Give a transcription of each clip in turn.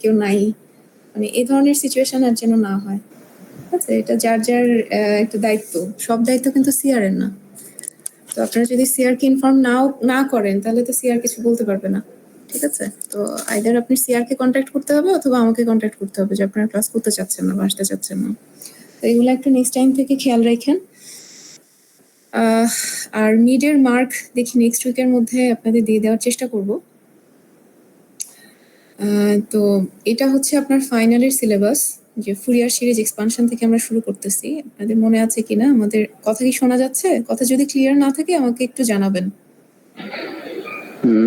কেউ নাই, মানে এই ধরনের সিচুয়েশন আর যেন না হয়। ঠিক আছে, এটা যার যার একটা দায়িত্ব, সব দায়িত্ব কিন্তু সিআর এর না। তো আপনারা যদি সিআর কে ইনফর্ম না করেন তাহলে তো সিআর কিছু বলতে পারবে না। ঠিক আছে, তো আইদার আপনি সিআর কে কন্ট্যাক্ট করতে হবে অথবা আমাকে কন্ট্যাক্ট করতে হবে যে আপনারা ক্লাস করতে চাচ্ছেন না বা আসতে চাচ্ছেন না। তো এগুলো একটু নেক্সট টাইম থেকে খেয়াল রাখেন। আর মিডের মার্ক দেখি নেক্সট উইকের মধ্যে আপনাদের দিয়ে দেওয়ার চেষ্টা করব। তো এটা হচ্ছে আপনার ফাইনালের সিলেবাস, যে ফুরিয়ার সিরিজ এক্সপানশন থেকে আমরা শুরু করতেছি। আপনাদের মনে আছে কিনা, আমাদের কথা কি শোনা যাচ্ছে? কথা যদি ক্লিয়ার না থাকে আমাকে একটু জানাবেন।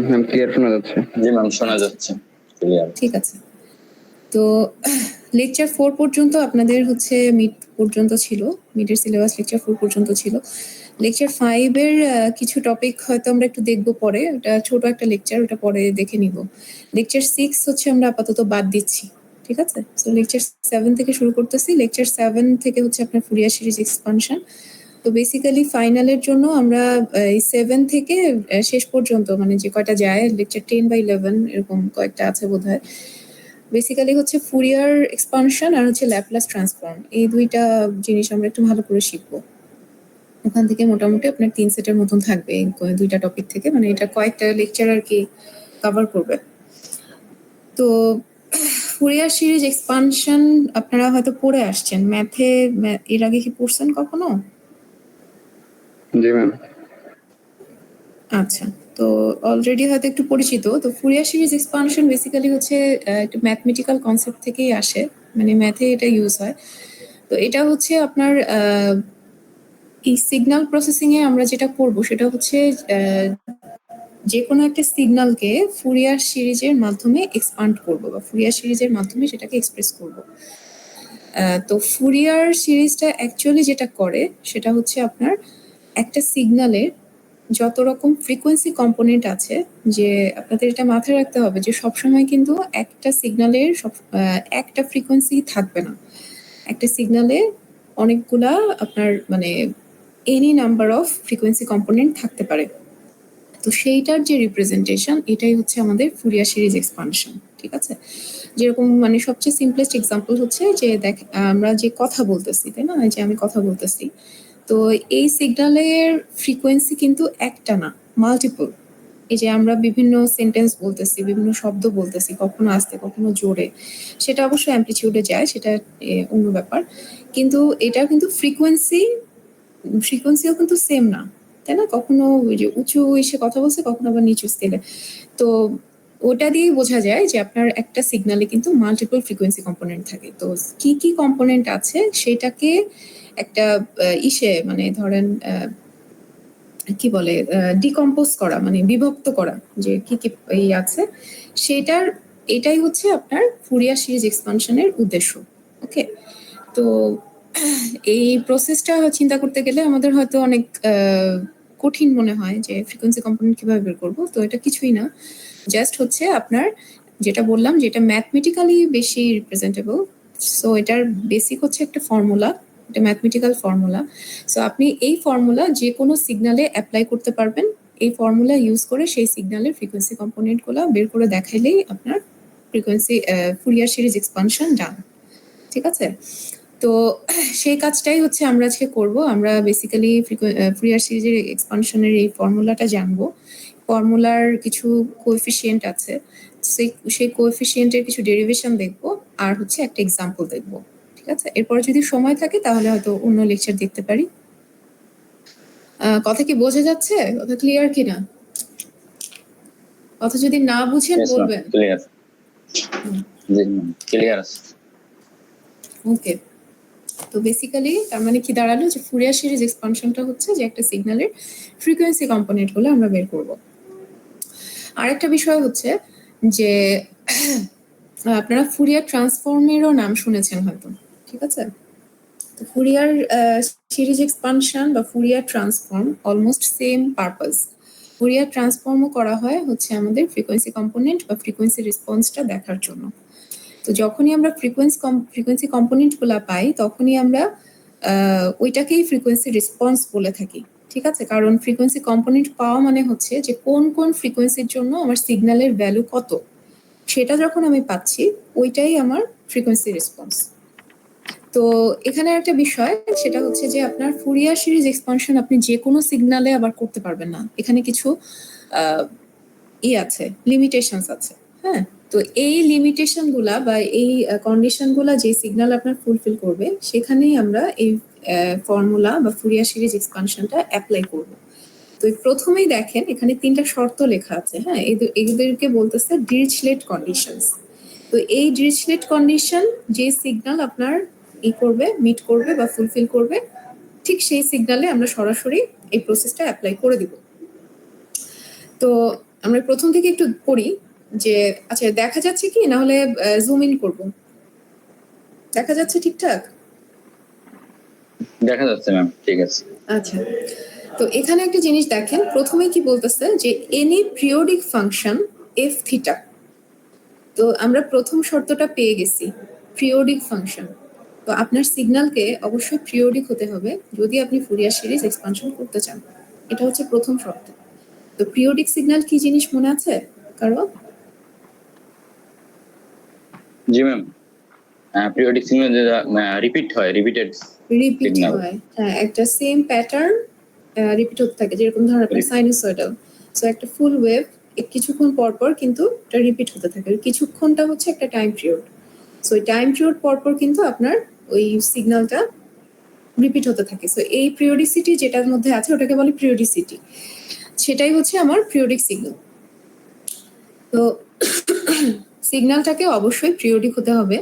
ম্যাম ক্লিয়ার শোনা যাচ্ছে। জি ম্যাম শোনা যাচ্ছে ক্লিয়ার। ঠিক আছে, তো লেকচার 4 পর্যন্ত আপনাদের হচ্ছে মিড পর্যন্ত ছিল, মিডের সিলেবাস লেকচার 4 পর্যন্ত ছিল। লেকচার 5 এর কিছু টপিক হয়তো আমরা একটু দেখবো পরে, এটা ছোট একটা লেকচার, ওটা পরে দেখে নিব। লেকচার 6 হচ্ছে আমরা আপাতত বাদ দিচ্ছি। ঠিক আছে, সো লেকচার 7 থেকে শুরু করতেছি। লেকচার 7 থেকে হচ্ছে আপনার ফুরিয়ার সিরিজ এক্সপানশন। তো বেসিক্যালি ফাইনালের জন্য আমরা এই 7 থেকে শেষ পর্যন্ত, মানে যে কয়টা যায়, লেকচার 10 বা 11 এরকম কয়েকটা আছে বোধহয়, বেসিক্যালি হচ্ছে ফুরিয়ার এক্সপানশন আর হচ্ছে ল্যাপলাস ট্রান্সফর্ম, এই দুইটা জিনিস আমরা একটু ভালো করে শিখবো। ওখান থেকে মোটামুটি আপনার 3 সেটের মতন থাকবে এই দুইটা টপিক থেকে, মানে এটা কয়েকটা লেকচার আর কি কভার করবে। তো ফুরিয়ার সিরিজ এক্সপানশন আপনারা হয়তো পড়ে আসছেন ম্যাথে, এর আগে কি পড়ছেন কখনো? জি ম্যাম। আচ্ছা, তো অলরেডি হয়তো একটু পরিচিত। তো ফুরিয়ার সিরিজ এক্সপানশন বেসিক্যালি হচ্ছে একটা ম্যাথমেটিক্যাল কনসেপ্ট থেকেই আসে, মানে ম্যাথে এটা ইউজ হয়। তো এটা হচ্ছে আপনার এই সিগন্যাল প্রসেসিং এ আমরা যেটা করব সেটা হচ্ছে যে কোনো একটা সিগন্যালকে ফুরিয়ার সিরিজের মাধ্যমে এক্সপান্ড করব বা ফুরিয়ার সিরিজের মাধ্যমে সেটাকে এক্সপ্রেস করব। তো ফুরিয়ার সিরিজটা অ্যাকচুয়ালি যেটা করে সেটা হচ্ছে আপনার একটা সিগন্যালের যত রকম ফ্রিকোয়েন্সি কম্পোনেন্ট আছে, যে আপনাদের এটা মাথায় রাখতে হবে যে সবসময় কিন্তু একটা সিগন্যালের একটা ফ্রিকোয়েন্সি থাকবে না। একটা সিগন্যালে অনেকগুলা আপনার মানে any number of frequency component থাকতে পারে। তো সেইটার যে রিপ্রেজেন্টেশন এটাই হচ্ছে আমাদের ফুরিয়ার সিরিজ এক্সপানশন। ঠিক আছে, যেরকম মানে সবচেয়ে সিম্পলেস্ট এক্সাম্পল হচ্ছে যে দেখ আমরা যে কথা বলতেছি, তাই না, যে আমি কথা বলতেছি, তো এই সিগন্যালের ফ্রিকোয়েন্সি কিন্তু একটা না, মাল্টিপল। এই যে আমরা বিভিন্ন সেন্টেন্স বলতেছি, বিভিন্ন শব্দ বলতেছি, কখনো আস্তে কখনো জোরে, সেটা অবশ্য অ্যামপ্লিটিউডে যায়, সেটা অন্য ব্যাপার। কিন্তু এটা কিন্তু ফ্রিকোয়েন্সিও কিন্তু সেম না, তাই না? কখনো ওই যে উঁচু এসে কথা বলছে, কখনো আবার নিচু স্কেলে। তো ওটা দিয়েই বোঝা যায় যে আপনার একটা সিগন্যালে কিন্তু মাল্টিপল ফ্রিকোয়েন্সি কম্পোনেন্ট থাকে। তো কি কি কম্পোনেন্ট আছে সেটাকে একটা মানে ধরেন কি বলে ডিকম্পোজ করা, মানে বিভক্ত করা, যে কি কি আছে সেটার, এটাই হচ্ছে আপনার ফুরিয়ার সিরিজ এক্সপানশনের উদ্দেশ্য। ওকে, তো এই প্রসেসটা চিন্তা করতে গেলে আমাদের হয়তো অনেক কঠিন মনে হয় যে ফ্রিকোয়েন্সি কম্পোনেন্ট কিভাবে বের করবো। তো এটা কিছুই না, জাস্ট হচ্ছে আপনার যেটা বললাম যেটা ম্যাথমেটিক্যালি বেশি রিপ্রেজেন্টেবল। সো এটার বেসিক হচ্ছে একটা ফর্মুলা, এটা ম্যাথমেটিক্যাল ফর্মুলা। সো আপনি এই ফর্মুলা যে কোনো সিগন্যালে অ্যাপ্লাই করতে পারবেন। এই ফর্মুলা ইউজ করে সেই সিগন্যালের ফ্রিকোয়েন্সি কম্পোনেন্টগুলো বের করে দেখাইলেই আপনার ফ্রিকোয়েন্সি ফুরিয়ার সিরিজ এক্সপানশন ডান। ঠিক আছে, তো সেই কাজটাই হচ্ছে আমরা আজকে করব। আমরা বেসিক্যালি ফুরিয়ার সিরিজের এক্সপানশনের এই ফর্মুলাটা জানবো। ফর্মুলার কিছু কোএফিসিয়েন্ট আছে, সেই কোএফিসিয়েন্টের কিছু ডেরিভেশন দেখব, আর হচ্ছে একটা এক্সাম্পল দেখব। ঠিক আছে, এরপরে যদি সময় থাকে তাহলে হয়তো অন্য লেকচার দেখতে পারি। কথা কি বোঝা যাচ্ছে? কথা ক্লিয়ার কিনা? কথা যদি না বুঝেন বলবেন। ক্লিয়ার, জি ক্লিয়ার। ওকে, তো বেসিক্যালি তার মানে কি দাঁড়ালো যে ফুরিয়ার সিরিজ এক্সপানশনটা হচ্ছে যে একটা সিগন্যালের ফ্রিকোয়েন্সি কম্পোনেন্টগুলো আমরা বের করব। আরেকটা বিষয় হচ্ছে যে আপনারা ফুরিয়ার ট্রান্সফর্মেরও নাম শুনেছেন হয়তো। ঠিক আছে, তো ফুরিয়ার সিরিজ এক্সপানশন বা Fourier transform almost same purpose. Fourier ট্রান্সফর্মও করা হয় হচ্ছে আমাদের ফ্রিকোয়েন্সি কম্পোনেন্ট বা ফ্রিকোয়েন্সি রেসপন্সটা দেখার জন্য। তো যখনই আমরা ফ্রিকোয়েন্সি কম্পোনেন্টগুলো পাই তখনই আমরা ওইটাকেই ফ্রিকোয়েন্সি রেসপন্স বলে থাকি। ঠিক আছে, কারণ ফ্রিকোয়েন্সি কম্পোনেন্ট পাওয়া মানে হচ্ছে যে কোন কোন ফ্রিকোয়েন্সির জন্য আমার সিগন্যালের ভ্যালু কত, সেটা যখন আমি পাচ্ছি ওইটাই আমার ফ্রিকোয়েন্সি রেসপন্স। তো এখানে একটা বিষয় সেটা হচ্ছে যে আপনার ফুরিয়ার সিরিজ এক্সপানশন আপনি যে কোনো সিগনালে আবার করতে পারবেন না, এখানে কিছু আছে, লিমিটেশনস আছে। হ্যাঁ, তো এই লিমিটেশন গুলা বা এই কন্ডিশন গুলা যে সিগন্যাল আপনার ফুলফিল করবে সেখানেই আমরা এই ফর্মুলা বা ফুরিয়ার সিরিজ এক্সপানশনটা অ্যাপ্লাই করব। তো প্রথমেই দেখেন এখানে 3টা শর্ত লেখা আছে। হ্যাঁ, এদেরকে বলতেছে ডিরিচলেট কন্ডিশনস। তো এই ডিরিচলেট কন্ডিশন যে সিগন্যাল আপনার করবে, মিট করবে বা ফুলফিল করবে, ঠিক সেই সিগন্যালে আমরা সরাসরি এই প্রসেসটা অ্যাপ্লাই করে দিব। তো আমরা প্রথম থেকে একটু পড়ি যে আচ্ছা দেখা যাচ্ছে কি, না হলে জুম ইন করব। দেখা যাচ্ছে ঠিকঠাক? দেখা যাচ্ছে ম্যাম, ঠিক আছে। আচ্ছা, তো এখানে একটা জিনিস দেখেন, প্রথমে কি বলতেছে যে any periodic function F theta. তো আমরা প্রথম শর্তটা পেয়ে গেছি, পিরিয়ডিক ফাংশন। তো আপনার সিগন্যালকে অবশ্যই পিরিয়ডিক হতে হবে যদি আপনি ফুরিয়ার সিরিজ এক্সপানশন করতে চান। এটা হচ্ছে প্রথম শর্ত। তো পিরিয়ডিক সিগন্যাল কি জিনিস মনে আছে কারো? জি ম্যাম, পিরিয়ডিক সিগন্যাল যেটা রিপিট হয়, রিপিটেড রিপিট সিগন্যাল। হয়, হ্যাঁ, একটা সেম প্যাটার্ন রিপিট হতে থাকে, যেরকম ধরুন আপনার সাইনুসয়েডাল। সো একটা ফুল ওয়েভ কিছুক্ষণ পর পর কিন্তু এটা রিপিট হতে থাকে, কিছুক্ষণটা হচ্ছে একটা টাইম পিরিয়ড। সো এই টাইম পিরিয়ড পর পর কিন্তু আপনার ওই সিগন্যালটা রিপিট হতে থাকে। সো এই পিরিয়ডিসিটি যেটার মধ্যে আছে ওটাকে বলে পিরিয়ডিসিটি, সেটাই হচ্ছে আমার পিরিয়ডিক সিগন্যাল। তো সিগন্যালটাকে অবশ্যই পিরিয়ডিক হতে হবে।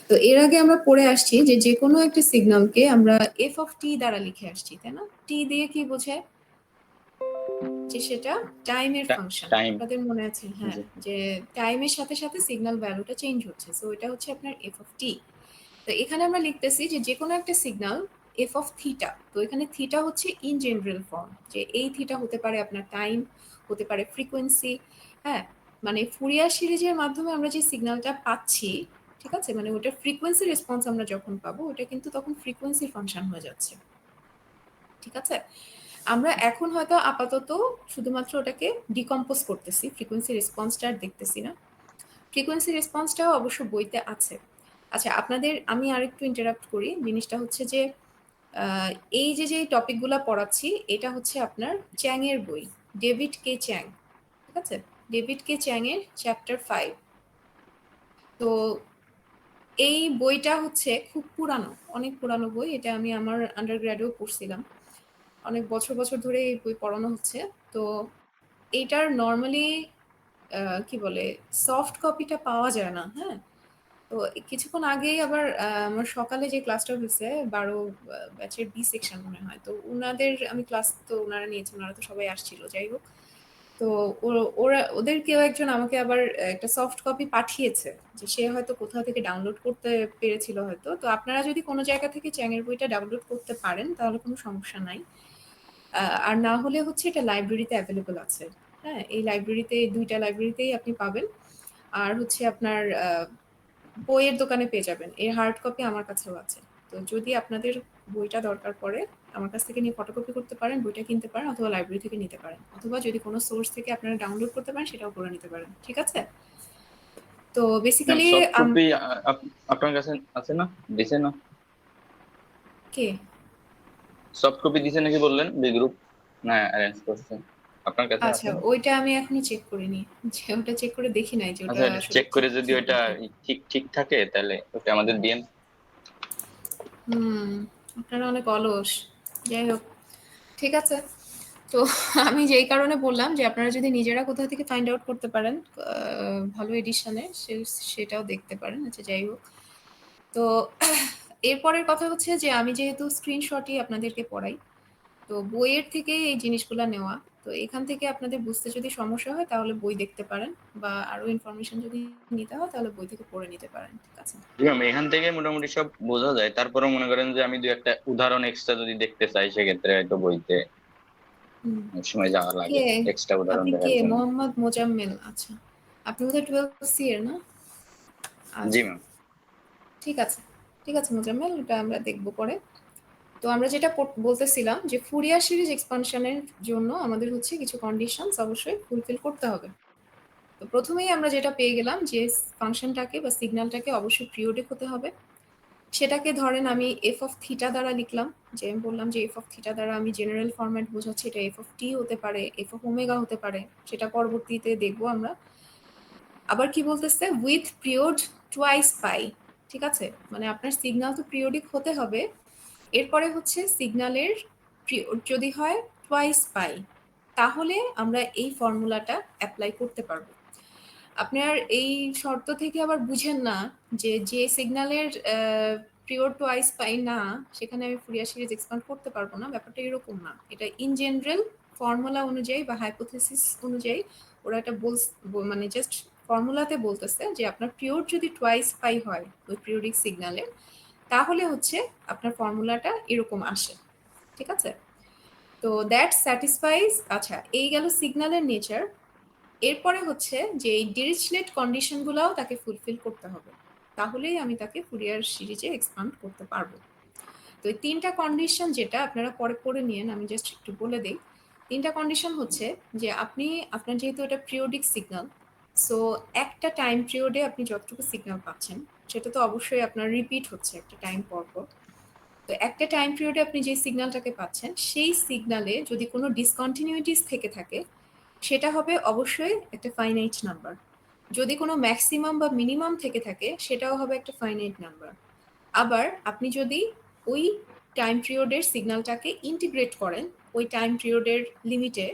তো এর আগে আমরা পড়ে আসছি যে যে কোনো একটা সিগন্যালকে আমরা এফ অফ টি দ্বারা লিখে আসছি, তাই না? টি দিয়ে কি বোঝায়? যে সেটা টাইমের ফাংশন। টাইম। আপনাদের মনে আছে? হ্যাঁ, যে টাইমের সাথে সাথে সিগন্যাল ভ্যালুটা চেঞ্জ হচ্ছে। সো এটা হচ্ছে আপনার এফ অফ টি। তো এখানে আমরা লিখতেছি যে যে কোনো একটা সিগন্যাল এফ অফ থিটা। তো এখানে থিটা হচ্ছে ইন জেনারেল ফর্ম, যে এই থিটা হতে পারে আপনার টাইম, হতে পারে ফ্রিকোয়েন্সি। হ্যাঁ, মানে ফুরিয়ার সিরিজের মাধ্যমে আমরা যে সিগন্যালটা পাচ্ছি, ঠিক আছে, মানে ওটার ফ্রিকোয়েন্সি রেসপন্স আমরা যখন পাবো ওটা কিন্তু তখন ফ্রিকোয়েন্সির ফাংশন হয়ে যাচ্ছে। ঠিক আছে, আমরা এখন হয়তো আপাতত শুধুমাত্র ওটাকে ডিকম্পোজ করতেছি, ফ্রিকোয়েন্সি রেসপন্সটা আর দেখতেছি না। ফ্রিকোয়েন্সি রেসপন্সটাও অবশ্য বইতে আছে। আচ্ছা, আপনাদের আমি আরেকটু ইন্টারাপ্ট করি। জিনিসটা হচ্ছে যে এই যে টপিকগুলো পড়াচ্ছি এটা হচ্ছে আপনার চ্যাং এর বই, ডেভিড কে চ্যাং। ঠিক আছে, ডেভিড কে চ্যাং এর চ্যাপ্টার 5। তো এই বইটা হচ্ছে খুব পুরানো, অনেক পুরানো বই। এটা আমি আমার আন্ডারগ্র্যাডেও পড়ছিলাম, অনেক বছর বছর ধরে এই বই পড়ানো হচ্ছে। তো এইটার নর্মালি কি বলে সফট কপিটা পাওয়া যায় না। হ্যাঁ, তো কিছুক্ষণ আগেই আবার আমার সকালে যে ক্লাসটা হয়েছে 12 ব্যাচের বি সেকশন মনে হয়, তো ওনাদের আমি ক্লাস তো ওনারা নিয়েছেন, ওনারা তো সবাই আসছিল, যাই হোক। তো ওরা ওদের কেউ একজন আমাকে আবার একটা সফট কপি পাঠিয়েছে, যে সে হয়তো কোথাও থেকে ডাউনলোড করতে পেরেছিল হয়তো। তো আপনারা যদি কোনো জায়গা থেকে চ্যাংয়ের বইটা ডাউনলোড করতে পারেন তাহলে কোনো সমস্যা নাই। আর না হলে হচ্ছে এটা লাইব্রেরিতে অ্যাভেলেবল আছে। হ্যাঁ, এই লাইব্রেরিতে, 2টা লাইব্রেরিতেই আপনি পাবেন। আর হচ্ছে আপনার বইয়ের দোকানে পেয়ে যাবেন। এর হার্ড কপি আমার কাছেও আছে। তো যদি আপনাদের বইটা দরকার পড়ে আমার কাছ থেকে নিয়ে ফটোকপি করতে পারেন, বইটা কিনতে পারেন, অথবা লাইব্রেরি থেকে নিতে পারেন, অথবা যদি কোনো সোর্স থেকে আপনারা ডাউনলোড করতে পারেন সেটাও করে নিতে পারেন। ঠিক আছে, তো বেসিক্যালি সফট কপি আপনার কাছে আছে না? দিছে না? কে সফট কপি দিছে নাকি বললেন? বি গ্রুপ না অ্যারেঞ্জ করছেন? আপনার কাছে আচ্ছা, আছে? ওইটা আমি এখনো চেক করিনি, যে ওটা চেক করে দেখি নাই যে ওটা আচ্ছা, আসলে চেক ঠিক করে যদি কি ওইটা ঠিক ঠিক থাকে তাহলে ওটা আমাদের দিয়েন। আপনারা অনেক অলস। যাই হোক, ঠিক আছে। তো আমি যেই কারণে বললাম যে আপনারা যদি নিজেরা কোথাও থেকে ফাইন্ড আউট করতে পারেন ভালো এডিশনে, সেটাও দেখতে পারেন। আচ্ছা, যাই হোক। তো এরপরের কথা হচ্ছে যে আমি যেহেতু স্ক্রিনশটই আপনাদেরকে পড়াই, তো বইয়ের থেকে এই জিনিসগুলো নেওয়া। তো এখান থেকে আপনাদের বুঝতে যদি সমস্যা হয় তাহলে বই দেখতে পারেন, বা আরো ইনফরমেশন যদি নিতে হয় তাহলে বই থেকে পড়ে নিতে পারেন। ঠিক আছে, জি ম্যাম, এখান থেকে মোটামুটি সব বোঝা যায়। তারপরে মনে করেন যে আমি 2-1টা উদাহরণ এক্সট্রা যদি দেখতে চাই সেক্ষেত্রে হয়তো বইতে হুম। অনেক সময় যাওয়া লাগে কে এক্সট্রা উদাহরণ আপনি? কে দেখার জন্য। মোহাম্মদ মোজাম্মেল? আচ্ছা, আপনি বোধহয় 12 এর না? জি আচ্ছা, ম্যাম। ঠিক আছে, ঠিক আছে মোজাম্মেল, এটা আমরা দেখবো পরে। তো আমরা যেটা বলতেছিলাম যে ফুরিয়ার সিরিজ এক্সপানশনের জন্য আমাদের হচ্ছে কিছু কন্ডিশনস অবশ্যই ফুলফিল করতে হবে। তো তো প্রথমেই আমরা যেটা পেয়ে গেলাম যে ফাংশনটাকে বা সিগন্যালটাকে অবশ্যই পিরিয়ডিক হতে হবে। সেটাকে ধরেন আমি এফ অফ থিটা দ্বারা লিখলাম, যে আমি বললাম যে এফ অফ থিটা দ্বারা আমি জেনারেল ফরম্যাট বোঝাচ্ছি, এটা এফ অফ টি হতে পারে, এফ অফ ওমেগা হতে পারে, সেটা পরবর্তীতে দেখবো আমরা। আবার কি বলতেছে, উইথ পিরিয়ড টুয়াইস পাই, ঠিক আছে, মানে আপনার সিগন্যাল তো পিরিয়ডিক হতে হবে, এরপরে হচ্ছে সিগন্যালের পিরিয়ড যদি হয় টুয়াইস পাই, তাহলে আমরা এই ফর্মুলাটা অ্যাপ্লাই করতে পারবো। আপনার এই শর্ত থেকে আবার বুঝেন না যে যে সিগন্যালের পিরিয়ড টুয়াইস পাই না, সেখানে আমি ফুরিয়ার সিরিজ এক্সপ্যান্ড করতে পারবো না, ব্যাপারটা এরকম না। এটা ইন জেনারেল ফর্মুলা অনুযায়ী বা হাইপোথেসিস অনুযায়ী ওরা এটা মানে জাস্ট ফর্মুলাতে বলতেছে যে আপনার পিরিয়ড যদি টুয়াইস পাই হয় ওই পিরিয়ডিক সিগন্যালে, তাহলে হচ্ছে আপনার ফর্মুলাটা এরকম আসে, ঠিক আছে। তো দ্যাট স্যাটিসফাইজ। আচ্ছা, এই গেল সিগন্যালের নেচার। এরপরে হচ্ছে যে এই ডিরিচলেট কন্ডিশনগুলোও তাকে ফুলফিল করতে হবে, তাহলেই আমি তাকে ফুরিয়ার সিরিজে এক্সপান্ড করতে পারবো। তো এই তিনটা কন্ডিশন যেটা আপনারা পরে পড়ে নিয়েন, আমি জাস্ট একটু বলে দিই। তিনটা কন্ডিশন হচ্ছে যে আপনার যেহেতু এটা পিরিয়ডিক সিগন্যাল, সো একটা টাইম পিরিয়ডে আপনি যতটুকু সিগন্যাল পাচ্ছেন সেটা তো অবশ্যই আপনার রিপিট হচ্ছে একটা টাইম পর পর। তো একটা টাইম পিরিয়ডে আপনি যে সিগন্যালটাকে পাচ্ছেন সেই সিগন্যালে যদি কোনো ডিসকন্টিনিউটিস থেকে থাকে, সেটা হবে অবশ্যই একটা ফাইনাইট নাম্বার। যদি কোনো ম্যাক্সিমাম বা মিনিমাম থেকে থাকে, সেটাও হবে একটা ফাইনাইট নাম্বার। আবার আপনি যদি ওই টাইম পিরিয়ডের সিগন্যালটাকে ইন্টিগ্রেট করেন ওই টাইম পিরিয়ডের লিমিটে,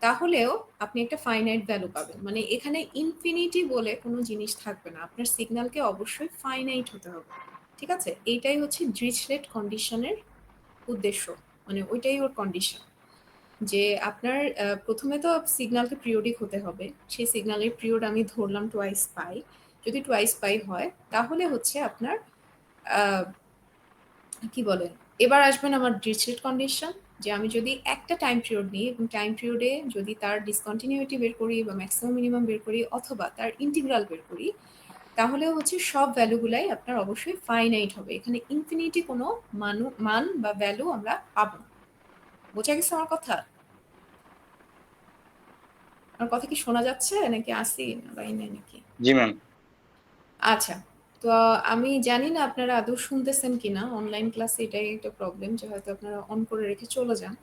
তাহলেও আপনি একটা ফাইনাইট ভ্যালু পাবেন। মানে এখানে ইনফিনিটি বলে কোনো জিনিস থাকবে না, আপনার সিগন্যালকে অবশ্যই ফাইনাইট হতে হবে, ঠিক আছে। এইটাই হচ্ছে ডিরিচলেট কন্ডিশনের উদ্দেশ্য, মানে ওইটাই ওর কন্ডিশন, যে আপনার প্রথমে তো সিগন্যালকে পিরিয়ডিক হতে হবে, সেই সিগন্যালের পিরিয়ড আমি ধরলাম টুয়াইস পাই। যদি টুয়াইস পাই হয় তাহলে হচ্ছে আপনার কি বলে, এবার আসবেন আমার ডিরিচলেট কন্ডিশন, যে আমি যদি একটা টাইম পিরিয়ড নিই এবং টাইম পিরিয়ডে যদি তার ডিসকন্টিনিউটি বের করি বা ম্যাক্সিমাম মিনিমাম বের করি অথবা তার ইন্টিগ্রাল বের করি, তাহলে হচ্ছে সব ভ্যালুগুলাই আপনার অবশ্যই ফাইনাইট হবে। এখানে ইনফিনিটি কোনো মান বা ভ্যালু আমরা পাবো না। বোঝা গেছে আমার কথা? আমার কথা কি শোনা যাচ্ছে নাকি আসি লাইনে নাকি? জি ম্যাম। আচ্ছা, তো আমি জানি না আপনারা আদৌ শুনতেছেন কিনা, অনলাইন ক্লাসে এটাই একটা প্রবলেম যে হয়তো আপনারা অন করে রেখে চলে যান।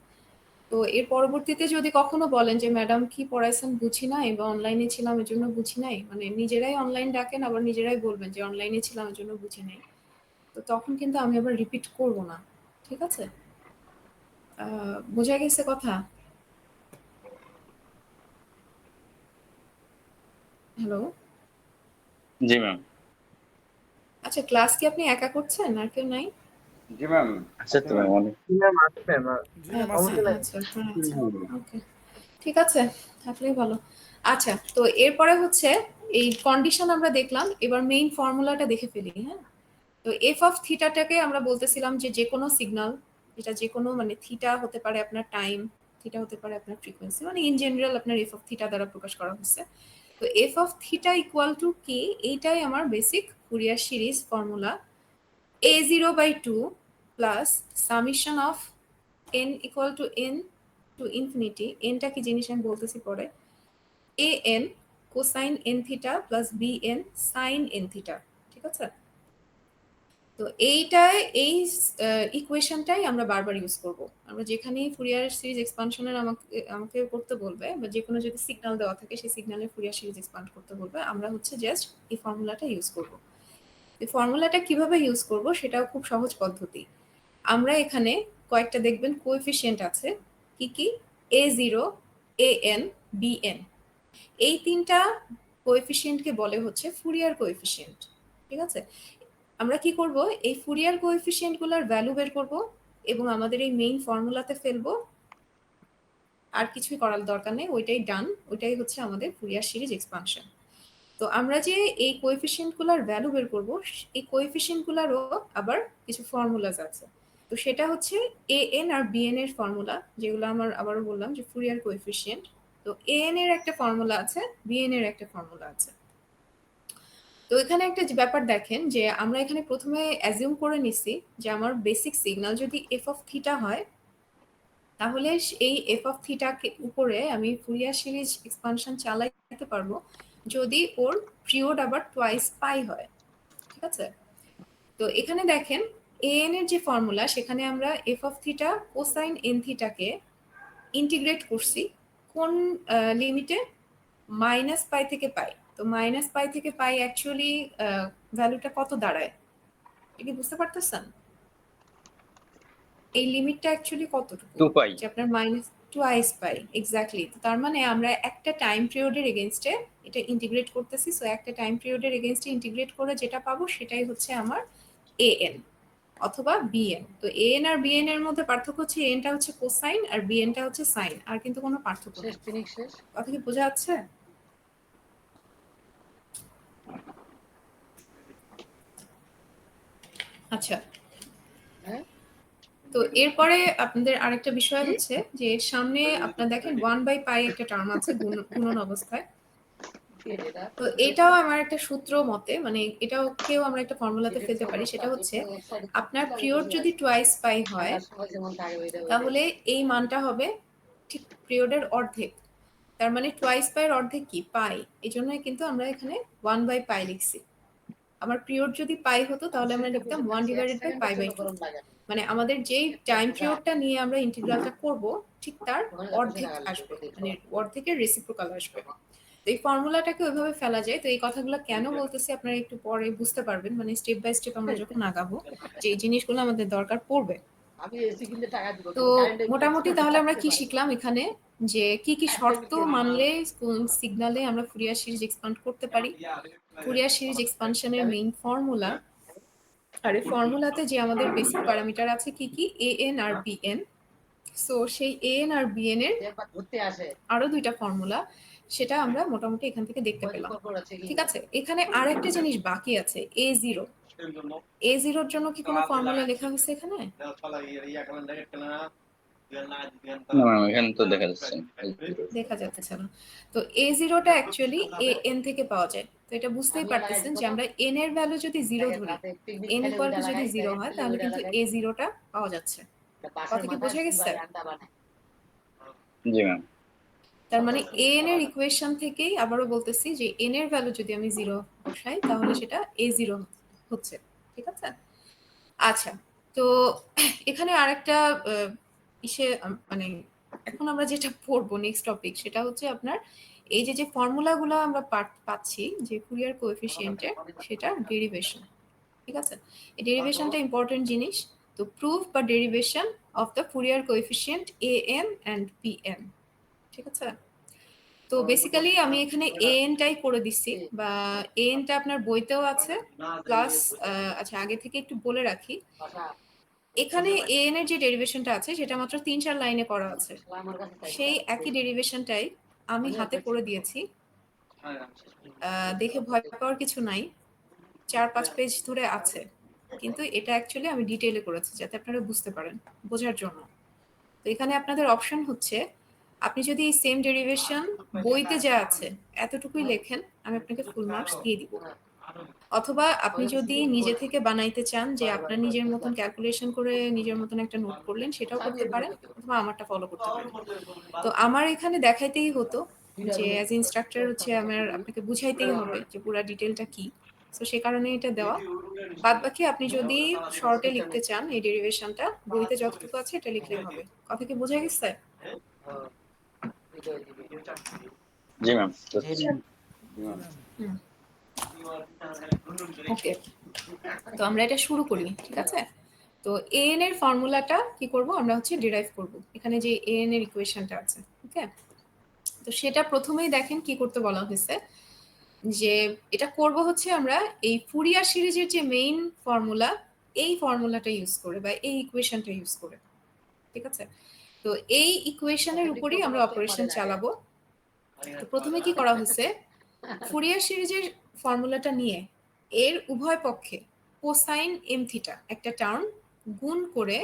তো এর পরবর্তীতে যদি কখনো বলেন যে ম্যাডাম কি পড়াইছেন বুঝি নাই বা অনলাইনে ছিলাম এর জন্য বুঝি নাই, মানে নিজেরাই অনলাইন ডাকেন আবার নিজেরাই বলবেন যে অনলাইনে ছিলাম এর জন্য বুঝি নাই, তো তখন কিন্তু আমি আবার রিপিট করব না, ঠিক আছে। বোঝা গেছে কথা? হ্যালো? জি ম্যাম। আচ্ছা, ক্লাস কি আপনি একা করছেন আর কেউ নাই? জি ম্যাম, আছে তো ম্যাম অনেক। ম্যাম আছে ম্যাম, জি ম্যাম আছে। আচ্ছা সমস্যা নাই। আচ্ছা, হ্যাঁ, আচ্ছা, ওকে, ঠিক আছে, থাকলেই ভালো। আচ্ছা, তো এরপরে হচ্ছে এই কন্ডিশন আমরা দেখলাম, এবার মেইন ফর্মুলাটা দেখে ফেলি। হ্যাঁ, তো এফ অফ থিটাটাকে আমরা বলতেছিলাম যে যে কোনো সিগন্যাল, এটা যে কোনো মানে থিটা হতে পারে আপনার টাইম, থিটা হতে পারে আপনার ফ্রিকোয়েন্সি, মানে ইন জেনারেল আপনার এফ অফ থিটা দ্বারা প্রকাশ করা হচ্ছে। তো F of theta equal to কি, এইটাই আমার basic Fourier series formula. a0/2 plus summation of n equal to n to infinity, এনটা কি জিনিস আমি বলতেছি পরে, A N cosine N theta plus B N sine N theta, ঠিক আছে। তো এইটাই এই ইকুয়েশনটাই আমরা বারবার ইউজ করব। আমরা যেখানেই ফুরিয়ার সিরিজ এক্সপানশনের আমাকে আমাকে করতে বলবে বা যে কোনো যদি সিগন্যাল দেওয়া থাকে সেই সিগন্যালের ফুরিয়ার সিরিজ এক্সপান্ড করতে বলবে, আমরা হচ্ছে জাস্ট এই ফর্মুলাটা ইউজ করব। এই ফর্মুলাটা কিভাবে ইউজ করব সেটাও খুব সহজ পদ্ধতি। আমরা এখানে কয়েকটা দেখবেন কোএফিসিয়েন্ট আছে, কি কি, a0, an, bn, এই তিনটা কোএফিসিয়েন্টকে বলে হচ্ছে ফুরিয়ার কোএফিসিয়েন্ট, ঠিক আছে। আমরা কি করব, এই ফুরিয়ার কোএফিসিয়েন্ট গুলার ভ্যালু বের করব এবং আমাদের এই মেইন ফর্মুলাতে ফেলবো, আর কিছুই করার দরকার নেই, ওইটাই ডান, ওইটাই হচ্ছে আমাদের ফুরিয়ার সিরিজ এক্সপানশন। তো আমরা যে এই কোএফিসিয়েন্ট গুলার ভ্যালু বের করব, এই কোএফিসিয়েন্ট গুলারও আবার কিছু ফর্মুলাস আছে। তো সেটা হচ্ছে এ এন আর বি এন এর ফর্মুলা, যেগুলো আমার আবারও বললাম যে ফুরিয়ার কোএফিসিয়েন্ট। তো এ এন এর একটা ফর্মুলা আছে, বি এন এর একটা ফর্মুলা আছে। তো এখানে একটা যে ব্যাপার দেখেন, যে আমরা এখানে প্রথমে অ্যাজিউম করে নিছি যে আমার বেসিক সিগন্যাল যদি এফ অফ থিটা হয়, তাহলে এই এফ অফ থিটাকে উপরে আমি ফুরিয়ার সিরিজ এক্সপানশন চালাই দেখাতে পারবো যদি ওর পিরিয়ড আবার টোয়াইস পাই হয়। ঠিক আছে, তো এখানে দেখেন an এর যে ফর্মুলা সেখানে আমরা F of theta cosine N থিটাকে ইন্টিগ্রেট করছি কোন লিমিটে, মাইনাস পাই থেকে পাই। তো মাইনাস পাই থেকে পাই অ্যাকচুয়ালি ভ্যালুটা কত দাঁড়ায় এটা কি বুঝতে পারতেছেন? এই লিমিটটা অ্যাকচুয়ালি কতটুকু? 2 পাই। যে আপনার মাইনাস টোয়াইস পাই, এক্স্যাক্টলি। তার মানে আমরা একটা টাইম পিরিয়ডের এগেনস্টে এটা ইন্টিগ্রেট করতেছি। সো একটা টাইম পিরিয়ডের এগেনস্টে ইন্টিগ্রেট করে যেটা পাবো সেটাই হচ্ছে আমার an অথবা bn। তো an আর bn এর মধ্যে পার্থক্য হচ্ছে an টা হচ্ছে কোসাইন আর bn টা হচ্ছে সাইন, আর কিন্তু কোনো পার্থক্য নেই। কথা কি বোঝা যাচ্ছে? আচ্ছা, তো এরপরে আপনাদের আরেকটা বিষয় হচ্ছে যে সামনে আপনার দেখেন 1/পাই একটা টার্ম আছে গুণন অবস্থায়। তো এটাও আমার একটা সূত্র মতে, মানে এটাও কেউ আমরা একটা ফর্মুলাতে ফেলতে পারি, সেটা হচ্ছে আপনার পিরিয়ড যদি টোয়াইস পাই হয় তাহলে এই মানটা হবে ঠিক পিরিয়ডের অর্ধেক। তার মানে টোয়াইস পাই এর অর্ধেক কি? পাই। এই জন্যই কিন্তু আমরা এখানে 1/পাই লিখছি। আমার পিরিয়ড যদি পাই হতো তাহলে আমরা লিখতাম 1/পাই/2। মানে আমাদের যেই টাইম পিরিয়ডটা নিয়ে আমরা ইন্টিগ্রালটা করব ঠিক তার অর্ধেক আসবে, মানে অর্ধেকের রেসিপ্রোকাল আসবে। তো এই ফর্মুলাটাকে ওইভাবে ফেলা যায়। তো এই কথাগুলো কেন বলতেছি আপনারা একটু পরে বুঝতে পারবেন, মানে স্টেপ বাই স্টেপ আমরা যখন আগাবো যে এই জিনিসগুলো আমাদের দরকার পড়বে। তো মোটামুটি তাহলে আমরা কি শিখলাম এখানে, যে কি কি শর্ত মানলে সিগনালে আমরা ফুরিয়ার সিরিজ এক্সপান্ড করতে পারি, ফুরিয়ার সিরিজ এক্সপানশনের মেইন ফর্মুলা, আর এই ফর্মুলাতে যে আমাদের বেসিক প্যারামিটার আছে কি কি, an আর bn। সো সেই an আর bn এর আরো দুইটা ফর্মুলা, সেটা আমরা মোটামুটি এখান থেকে দেখতে পেলাম। ঠিক আছে, এখানে আর একটা জিনিস বাকি আছে, a0। a0 এর জন্য কি কোনো ফর্মুলা লেখা হয়েছে এখানে? না ম্যাম, এখানে তো দেখা যাচ্ছে না। দেখা যাচ্ছে না। তো a0টা অ্যাকচুয়ালি an থেকে পাওয়া যায়। তো এটা বুঝতেই পারতেছেন যে আমরা n এর ভ্যালু যদি 0 ধরি, n ইকুয়াল টু যদি 0 হয় তাহলে কিন্তু a0টা পাওয়া যাচ্ছে। কথা কি বোঝা গেছে? জি ম্যাম। তার মানে an এর ইকুয়েশন থেকেই আবারও বলতেছি যে n এর ভ্যালু যদি আমি 0 বসাই তাহলে সেটা a0 হচ্ছে। ঠিক আছে, আচ্ছা। তো এখানে আরেকটা ইসে মানে এখন আমরা যেটা পড়বো নেক্সট টপিক সেটা হচ্ছে আপনার এই যে যে ফর্মুলাগুলো আমরা পাচ্ছি যে ফুরিয়ার কোএফিসিয়েন্টের, সেটা ডেরিভেশন। ঠিক আছে, এই ডেরিভেশনটা ইম্পর্টেন্ট জিনিস। তো প্রুফ বা derivation of the Fourier coefficient an and bn। ঠিক আছে, তো বেসিক্যালি আমি এখানে an টাই করে দিচ্ছি, বা an টা আপনার বইতেও আছে প্লাস। আচ্ছা, আগে থেকে একটু বলে রাখি, এখানে an এর যে ডেরিভেশনটা আছে সেটা মাত্র 3-4 লাইনে করা আছে। সেই একই ডেরিভেশনটাই আমি হাতে করে দিয়েছি। দেখে ভয় পাওয়ার কিছু নাই, 4-5 পেজ ধরে আছে, কিন্তু এটা অ্যাকচুয়ালি আমি ডিটেইলে করেছি যাতে আপনারা বুঝতে পারেন, বোঝার জন্য। তো এখানে আপনাদের অপশন হচ্ছে আপনি যদি এই সেম ডেরিভেশন বইতে যা আছে এতটুকুই লেখেন, আমি আপনাকে ফুল মার্কস দিয়ে দিব। অথবা আপনি যদি নিজে থেকে বানাইতে চান, যে আপনার নিজের মতন ক্যালকুলেশন করে নিজের মতন একটা নোট করলেন, সেটাও করতে পারেন, অথবা আমারটা ফলো করতে পারেন। তো আমার এখানে দেখাইতেই হতো যে অ্যাজ ইনস্ট্রাক্টর হচ্ছে আমার আপনাকে বুঝাইতেই হবে যে পুরো ডিটেলটা কি। সো সে কারণে এটা দেওয়া। বাদ বাকি আপনি যদি শর্টে লিখতে চান এই ডেরিভেশনটা, বইতে যতটুকু আছে এটা লিখলেই হবে। কথা কি বোঝা গেছে? জি ম্যাম। ওকে, তো আমরা এটা শুরু করি। ঠিক আছে, তো an এর ফর্মুলাটা কি করব, আমরা হচ্ছে ডিরাইভ করব এখানে যে an এর ইকুয়েশনটা আছে। ওকে, তো সেটা প্রথমেই দেখেন কি করতে বলা হয়েছে, যে এটা করব হচ্ছে আমরা এই ফুরিয়ার সিরিজের যে মেইন ফর্মুলা, এই ফর্মুলাটা ইউজ করে বা এই ইকুয়েশনটা ইউজ করে। ঠিক আছে, তো এই ইকুয়েশনের উপরই আমরা অপারেশন চালাবো। তো প্রথমে কি করা হয়েছে, ফুরিয়ার সিরিজের ফর্মুলাটা নিয়ে এর উভয় পক্ষে কোসাইন এম থিটা একটা টার্ম গুণ করে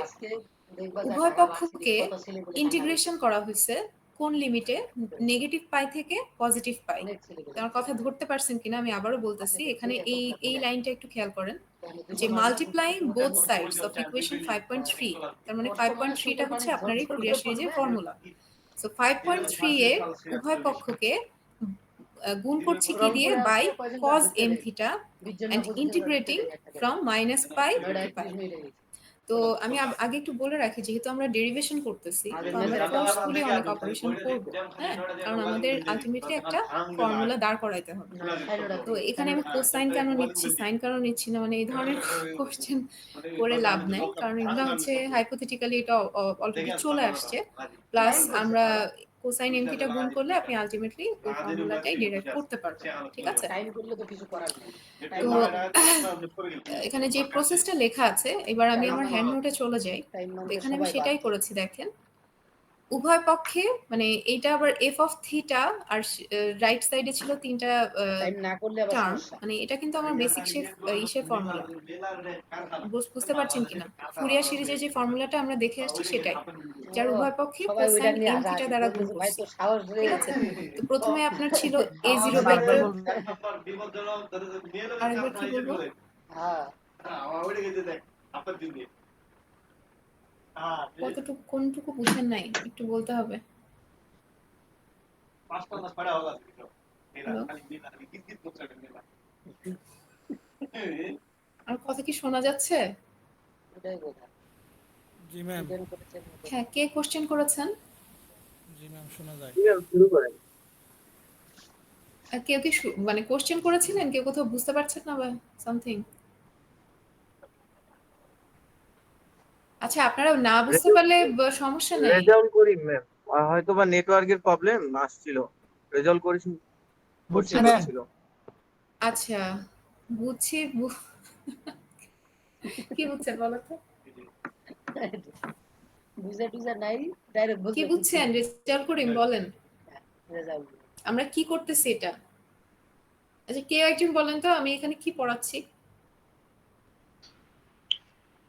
উভয় পক্ষকে ইন্টিগ্রেশন করা হয়েছে কোন লিমিটে, নেগেটিভ পাই থেকে পজিটিভ পাই। আমার কথা ধরতে পারছেন কিনা আমি আবারও বলতেছি, এখানে এই এই লাইনটা একটু খেয়াল করেন, যে multiplying both sides of equation 5.3। তার মানে 5.3টা হচ্ছে আপনার এই ফুরিয়ার সিরিজের ফর্মুলা। সো 5.3 এর উভয় পক্ষকে গুণ করছি কি দিয়ে, by cos m theta and integrating from minus pi to pi. তো আমি আগে একটু বলে রাখি, যেহেতু আমরা ডেরিভেশন করতেছি তো আমরা ফোর্সফুলি অনেক অপারেশন করব, হ্যাঁ, কারণ আমাদের আলটিমেটলি একটা ফর্মুলা দাঁড় করাইতে হবে। তো এখানে আমি কোসাইন কেন নিচ্ছি, সাইন কেন নিচ্ছি না, মানে এই ধরনের কোশ্চেন করে লাভ নাই, কারণ এগুলো হচ্ছে হাইপোথেটিক্যালি এটা অলরেডি চলে আসছে, প্লাস আমরা কোসাইন এম থিটা গুণ করলে আপনি আলটিমেটলি ওই ফর্মুলাটাই ডিরাইভ করতে পারবেন, ঠিক আছে? তো এখানে যে প্রসেসটা লেখা আছে, এবার আমি আমার হ্যান্ড নোটে চলে যাই। তো এখানে আমি সেটাই করেছি, দেখেন উভয় পক্ষে, মানে এইটা আবার এফ অফ থিটা আর রাইট সাইডে ছিল তিনটা টার্ম, মানে এটা কিন্তু আমার বেসিক ইসের ফর্মুলা, বুঝতে পারছেন কিনা? ফুরিয়ার সিরিজের যে ফর্মুলাটা আমরা দেখে আসছি সেটাই, যার উভয় পক্ষে কোসাইন এম থিটা দ্বারা গুণ করছি, ঠিক আছে? তো প্রথমে আপনার ছিল a0/2, আরেকবার কি বলবো, কতটুকু কোনটুকু বুঝেন নাই একটু বলতে হবে। Hello? আর কথা কি শোনা যাচ্ছে? জি ম্যাম। হ্যাঁ, কে কোশ্চেন করেছেন? জি ম্যাম, শোনা যায়। শুরু করেন। কেউ কি মানে কোশ্চেন করেছিলেন, কেউ কোথাও বুঝতে পারছেন না বা সামথিং? আচ্ছা, আপনারা না বুঝতে পারলে সমস্যা নেই। রেজাল্ট করি ম্যাম, হয়তো বা নেটওয়ার্কের প্রবলেম আসছিল, রেজাল্ট করি বুঝছি করতে ম্যাম। হচ্ছিল। আচ্ছা, বুঝছি। কি বুঝছেন বলো তো? কি বুঝছেন? রেজাল্ট করি বলেন। আমরা কি করতেছি এটা? আচ্ছা, কেউ একজন বলেন তো আমি এখানে কি পড়াচ্ছি?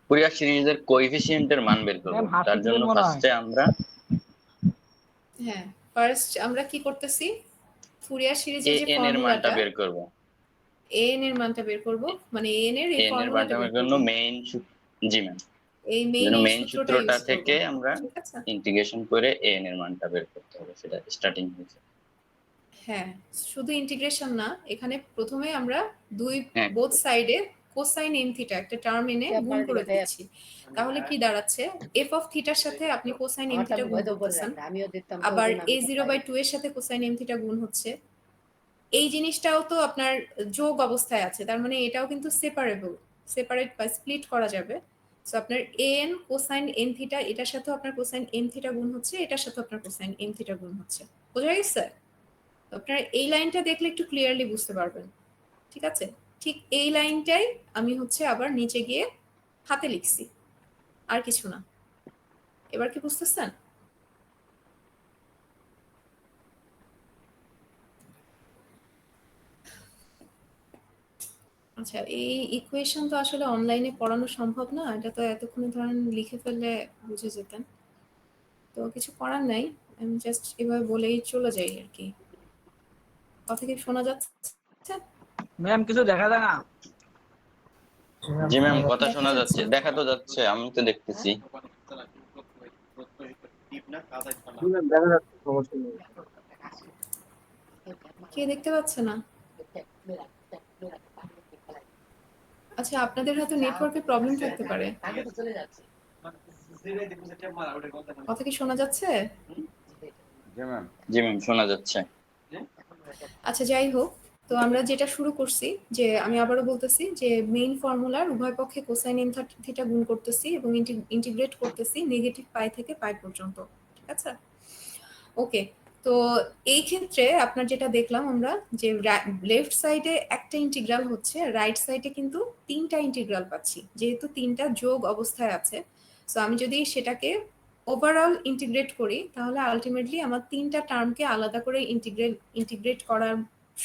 ফুরিয়ার সিরিজের কোএফিসিয়েন্টের মান বের করব, ম্যাম, তার জন্য মনে হয়। ফার্স্টে আমরা হ্যাঁ, ফার্স্ট আমরা কি করতেছি, ফুরিয়ার সিরিজের যে an এর মানটা ফর্মুলাটা, বের করব। an এর মানটা বের করব, মানে an এর এই an এর ফর্মুলাটা মানটা বের বের করব, জন্য মেইন, জি ম্যাম, এই মেইন এই সূত্রটা সূত্রটা ইউজ করব, থেকে আমরা ঠিক আছে? ইন্টিগ্রেশন করে an এর মানটা বের করতে হবে, সেটা স্টার্টিং হয়েছে। হ্যাঁ, শুধু ইন্টিগ্রেশন না, এখানে প্রথমে আমরা দুই হ্যাঁ, বোথ সাইডে কোসাইন এম থিটা একটা টার্ম এনে গুণ করে দিচ্ছি, তাহলে কি দাঁড়াচ্ছে, এফ অফ থিটার সাথে আপনি কোসাইন এম থিটা গুণ করতেছেন, আবার a0/2 এর সাথে কোসাইন এম থিটা গুণ হচ্ছে, এই জিনিসটাও তো আপনার যোগ অবস্থায় আছে, তার মানে এটাও কিন্তু সেপারেট বা স্প্লিট করা যাবে। সো আপনার an কোসাইন n থিটা, এটার সাথেও আপনার কোসাইন m থিটা গুণ হচ্ছে, এটার সাথে আপনার কোসাইন m থিটা গুণ হচ্ছে, বোঝা গেছে? তো আপনারা এই লাইনটা দেখলে একটু ক্লিয়ারলি বুঝতে পারবেন, ঠিক আছে? ঠিক এই লাইনটাই আমি হচ্ছে আবার নিচে গিয়ে হাতে লিখছি, আর কিছু না। এবার কি বুঝতেছেন? আচ্ছা, এই ইকুয়েশন তো আসলে অনলাইনে পড়ানো সম্ভব না, এটা তো এতক্ষণে ধরেন লিখে ফেললে বুঝে যেতেন, তো কিছু করার নাই, আমি জাস্ট এভাবে বলেই চলে যাই আর কি। কথা কি শোনা যাচ্ছে? ম্যাম, কিছু দেখা যায় না। জি ম্যাম, কথা দেখা শোনা যাচ্ছে, যাচ্ছে? দেখা তো যাচ্ছে, আমি তো দেখতেছি। জি ম্যাম, দেখা যাচ্ছে, সমস্যা নেই। কে দেখতে পাচ্ছে না? আচ্ছা, আপনাদের হয়তো নেটওয়ার্কের প্রবলেম থাকতে পারে। কথা কি শোনা যাচ্ছে? জি ম্যাম, শোনা যাচ্ছে। আচ্ছা, যাই হোক, তো আমরা যেটা শুরু করছি, যে আমি আবারও বলতেছি যে মেইন ফর্মুলার উভয় পক্ষে কোসাইন এম থিটা গুণ করতেছি এবং ইন্টিগ্রেট করতেছি নেগেটিভ পাই থেকে পাই পর্যন্ত, ঠিক আছে? ওকে, তো এই ক্ষেত্রে আপনার যেটা দেখলাম আমরা, যে লেফট সাইডে একটা ইন্টিগ্রাল হচ্ছে, রাইট সাইডে কিন্তু তিনটা ইন্টিগ্রাল পাচ্ছি, যেহেতু তিনটা যোগ অবস্থায় আছে। সো আমি যদি সেটাকে ওভারঅল ইন্টিগ্রেট করি, তাহলে আলটিমেটলি আমার তিনটা টার্মকে আলাদা করে ইন্টিগ্রেট করার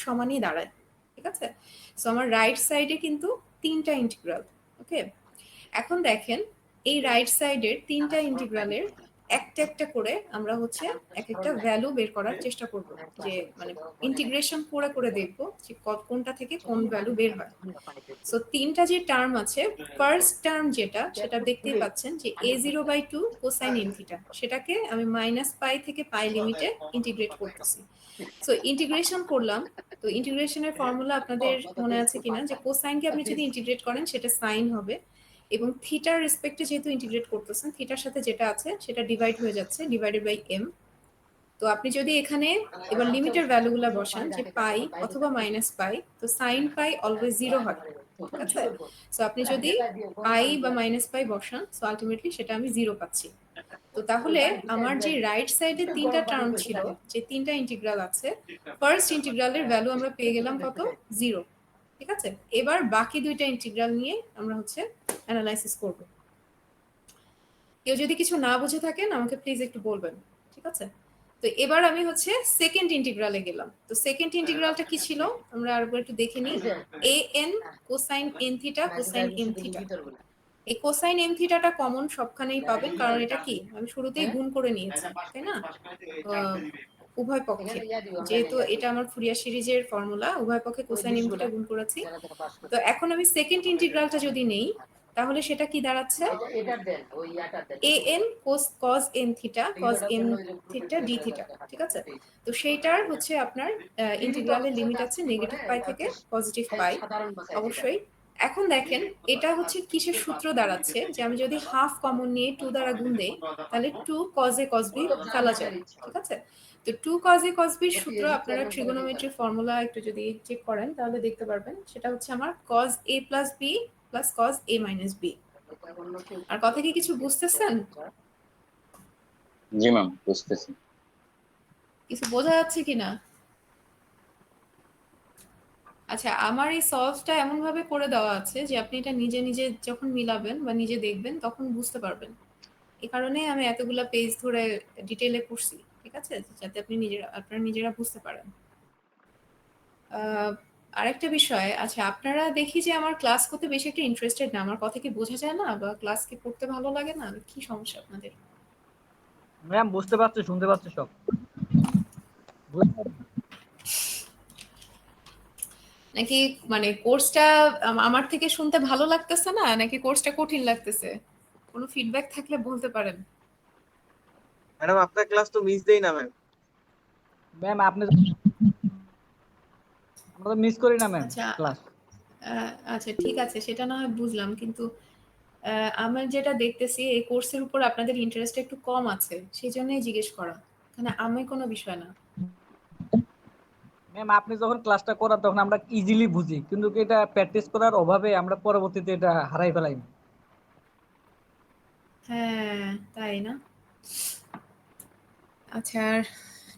সমানই দাঁড়ায়, ঠিক আছে? সো আমার রাইট সাইডে কিন্তু তিনটা ইন্টিগ্রাল। ওকে, এখন দেখেন এই রাইট সাইডের তিনটা ইন্টিগ্রালের একটা একটা করে আমরা হচ্ছে এক একটা ভ্যালু বের করার চেষ্টা করব, যে মানে ইন্টিগ্রেশন করে করে দেখব যে কোনটা থেকে কোন ভ্যালু বের হয়। সো তিনটা যে টার্ম আছে, ফার্স্ট টার্ম যেটা সেটা দেখতেই পাচ্ছেন যে a0/2 কোসাইন এম থিটা, সেটাকে আমি মাইনাস পাই থেকে পাই লিমিটে ইন্টিগ্রেট করতেছি। সো ইন্টিগ্রেশন করলাম, তো ইন্টিগ্রেশনের ফর্মুলা আপনাদের মনে আছে কিনা, যে কোসাইনকে আপনি যদি ইন্টিগ্রেট করেন সেটা সাইন হবে, এবং থিটার রেসপেক্টে যেহেতু ইন্টিগ্রেট করতেছেন, থিটার সাথে যেটা আছে সেটা ডিভাইড হয়ে যাচ্ছে, ডিভাইডেড বাই এম। তো আপনি যদি এখানে এবার লিমিটের ভ্যালুগুলো বসান, যে পাই অথবা মাইনাস পাই, তো সাইন পাই অলওয়েজ 0 হয়, ঠিক আছে? সো আপনি যদি পাই বা মাইনাস পাই বসান, সো আলটিমেটলি সেটা আমি 0 পাচ্ছি। তো তাহলে আমার যে রাইট সাইডে তিনটা টার্ম ছিল, যে তিনটা ইন্টিগ্রাল আছে, ফার্স্ট ইন্টিগ্রালের ভ্যালু আমরা পেয়ে গেলাম কত? 0, ঠিক আছে? এবার বাকি দুইটা ইন্টিগ্রাল নিয়ে আমরা হচ্ছে অ্যানালাইসিস করব। কেউ যদি কিছু না বুঝে থাকেন আমাকে প্লিজ একটু বলবেন, ঠিক আছে? তো এবার আমি হচ্ছে সেকেন্ড ইন্টিগ্রালে গেলাম। তো সেকেন্ড ইন্টিগ্রালটা কি ছিল আমরা আরেকবার একটু দেখে নিই। an cosine n theta cosine m theta. এই কোসাইন m থিটাটা কমন সবখানেই পাবেন, কারণ এটা কি আমি শুরুতেই গুণ করে নিয়েছি, তাই না? উভয় পক্ষে, যেহেতু এটা আমার ফুরিয়ার সিরিজের ফর্মুলা, উভয় পক্ষে কোসাইন m থিটা গুণ করেছি। তো এখন আমি সেকেন্ড ইন্টিগ্রালটা যদি নেই, তাহলে সেটা কি দাঁড়াচ্ছে? an cos n theta cos m theta d theta, ঠিক আছে? তো সেইটার হচ্ছে আপনার ইন্টিগ্রালের লিমিট আছে নেগেটিভ পাই থেকে পজিটিভ পাই অবশ্যই। এখন দেখেন এটা হচ্ছে কিসের সূত্র দাঁড়াচ্ছে, যে আমি যদি হাফ কমন নিয়ে 2 দ্বারা গুণ দেই, তাহলে 2 cos a cos b ফেলা যায়, ঠিক আছে? তো 2 cos a cos b এর সূত্র আপনারা ট্রিগোনোমেট্রি ফর্মুলা একটু যদি চেক করেন তাহলে দেখতে পারবেন, সেটা হচ্ছে আমার cos a plus b plus cos a minus b। আর কথা কি কিছু বুঝতেছেন? জি ম্যাম, বুঝতেছি। কিছু বোঝা যাচ্ছে কিনা? আচ্ছা, আমার এই সলভটা এমন ভাবে করে দেওয়া আছে যে আপনি এটা নিজে নিজে যখন মিলাবেন বা নিজে দেখবেন তখন বুঝতে পারবেন। এই কারণে আমি এতগুলা পেজ ধরে ডিটেইলে করছি, ঠিক আছে? যাতে আপনি আপনারা নিজেরা বুঝতে পারেন। আরেকটা বিষয়, আচ্ছা আপনারা দেখি যে আমার ক্লাস করতে বেশি একটা ইন্টারেস্টেড না, আমার কথা কি বোঝা যায় না, বা ক্লাস কি করতে ভালো লাগে না, কি সমস্যা আপনাদের? ম্যাম বুঝতে পারছি, শুনতে পাচ্ছি সব। নাকি মানে কোর্সটা আমার থেকে শুনতে ভালো লাগতেছে না, নাকি কোর্সটা কঠিন লাগতেছে? কোনো ফিডব্যাক থাকলে বলতে পারেন। ম্যাডাম আপনার ক্লাস তো মিস দেই না ম্যাম। ম্যাম আমরা তো মিস করি না ম্যাম আচ্ছা, ক্লাস। আচ্ছা ঠিক আছে, সেটা না হয় বুঝলাম, কিন্তু আমার যেটা দেখতেছি এই কোর্সের উপর আপনাদের ইন্টারেস্ট একটু কম আছে, সেই জন্যই জিজ্ঞেস করা, মানে আমি কোনো বিষয় না। ম্যাম আপনি যখন ক্লাসটা করান তখন আমরা ইজিলি বুঝি, কিন্তু এটা প্র্যাকটিস করার অভাবে আমরা পরবর্তীতে এটা হারাই ফেলাই। হ্যাঁ, তাই না? আচ্ছা,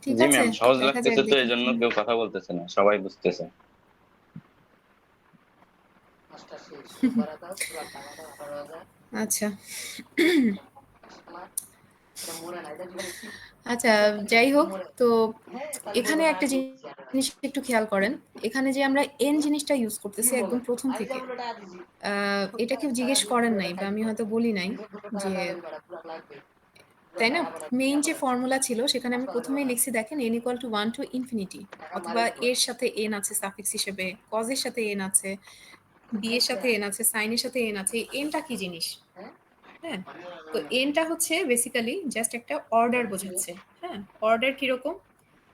ঠিক জি আছে, ম্যাম, সহজ দেখা যাক লাগতেছে তো দেখি এই জন্য কি। কেউ কথা বলতেছে না, সবাই বুঝতেছে। আচ্ছা আচ্ছা, যাই হোক, তো এখানে একটা জিনিস একটু খেয়াল করেন, এখানে যে আমরা এন জিনিসটা ইউজ করতেছি একদম প্রথম থেকে, এটা কেউ জিজ্ঞেস করেন নাই বা আমি হয়তো বলি নাই, যে তাই না? মেইন যে ফর্মুলা ছিল সেখানে আমি প্রথমেই লিখছি, দেখেন n equal two 1 to infinity, অথবা এর সাথে n আছে সাফিক্স হিসেবে, কজ এর সাথে n আছে, বি এর সাথে n আছে, সাইন এর সাথে n আছে। এনটা কি জিনিস? হ্যাঁ, তো এনটা হচ্ছে বেসিক্যালি জাস্ট একটা অর্ডার বোঝাচ্ছে। হ্যাঁ, অর্ডার কিরকম?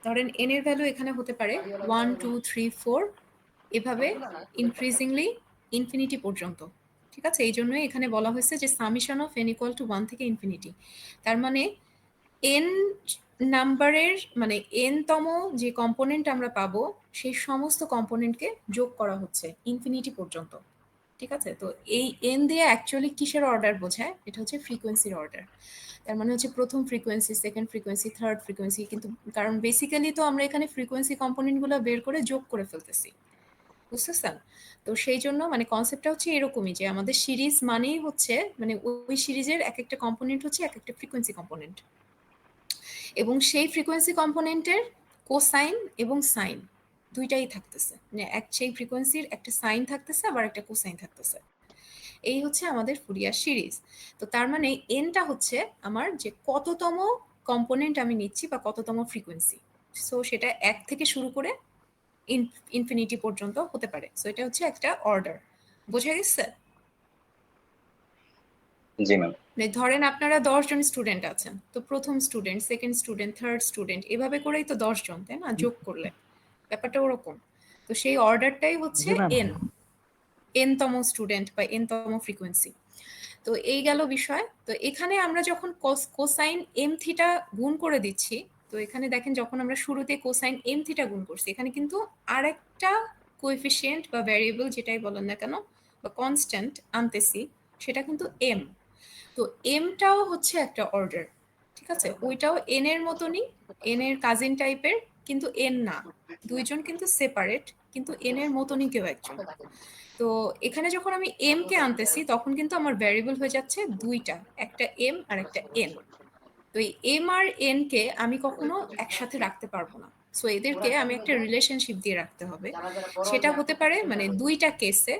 ধরেন এন এর ভ্যালু এখানে হতে পারে 1 2 3 4 এভাবে ইনক্রিজিংলি ইনফিনিটি পর্যন্ত, ঠিক আছে? এই জন্যই এখানে বলা হয়েছে যে summation of n equal two 1 থেকে ইনফিনিটি। তার মানে n নাম্বারের মানে n তম যে কম্পোনেন্ট আমরা পাবো সেই সমস্ত কম্পোনেন্টকে যোগ করা হচ্ছে ইনফিনিটি পর্যন্ত, ঠিক আছে? তো এই n দিয়ে অ্যাকচুয়ালি কিসের অর্ডার বোঝায়? এটা হচ্ছে ফ্রিকোয়েন্সির অর্ডার। তার মানে হচ্ছে প্রথম frequency, second frequency, third frequency, কিন্তু কারণ বেসিক্যালি তো আমরা এখানে ফ্রিকোয়েন্সি কম্পোনেন্টগুলো বের করে যোগ করে ফেলতেছি, বুঝতেছেন? তো সেই জন্য মানে কনসেপ্টটা হচ্ছে এরকমই, যে আমাদের সিরিজ মানেই হচ্ছে মানে ওই সিরিজের এক একটা কম্পোনেন্ট হচ্ছে এক একটা ফ্রিকোয়েন্সি কম্পোনেন্ট, এবং সেই ফ্রিকোয়েন্সি কম্পোনেন্টের কোসাইন এবং সাইন দুইটাই থাকতেছে, মানে সেই ফ্রিকোয়েন্সির একটা সাইন থাকতেছে আবার একটা কোসাইন থাকতেছে। এই হচ্ছে আমাদের ফুরিয়ার সিরিজ। তো তার মানে এনটা হচ্ছে আমার যে কততম কম্পোনেন্ট আমি নিচ্ছি বা কততম ফ্রিকোয়েন্সি। সো সেটা 1 থেকে শুরু করে ইনফিনিটি পর্যন্ত হতে পারে। সো এটা হচ্ছে একটা অর্ডার। বোঝা গেছে? জি ম্যাম। মানে ধরেন আপনারা 10 জন স্টুডেন্ট আছেন, তো প্রথম student, second student, third student, এভাবে করেই তো 10 জন, তাই না? যোগ করলে ব্যাপারটা ওরকম। তো সেই অর্ডারটাই হচ্ছে জি ম্যাম। এন তম স্টুডেন্ট বা এন-তম ফ্রিকোয়েন্সি। তো এই গেল বিষয়। তো এখানে আমরা যখন কোসাইন এম থিটা গুণ করে দিচ্ছি, তো এখানে দেখেন যখন আমরা শুরুতে কোসাইন এম থিটা গুণ করছি, এখানে কিন্তু আরেকটা কোএফিসিয়েন্ট বা ভ্যারিয়েবল যেটাই বলেন না কেন বা কনস্ট্যান্ট আনতেছি, সেটা কিন্তু এম। তো এমটাও হচ্ছে একটা অর্ডার, ঠিক আছে? ওইটাও এন এর মতনই, এন এর কাজিন টাইপের, কিন্তু এন না। দুইজন কিন্তু সেপারেট, কিন্তু এন এর মতনই কেউ একজন। তো এখানে যখন আমি এম কে আনতেছি তখন কিন্তু আমার ভ্যারিয়েবল হয়ে যাচ্ছে দুইটা, একটা এম আর একটা এন। তো এই এম আর এন কে আমি কখনো একসাথে রাখতে পারবো না। সো এদেরকে আমি একটা রিলেশনশিপ দিয়ে রাখতে হবে। সেটা হতে পারে মানে দুইটা কেসে।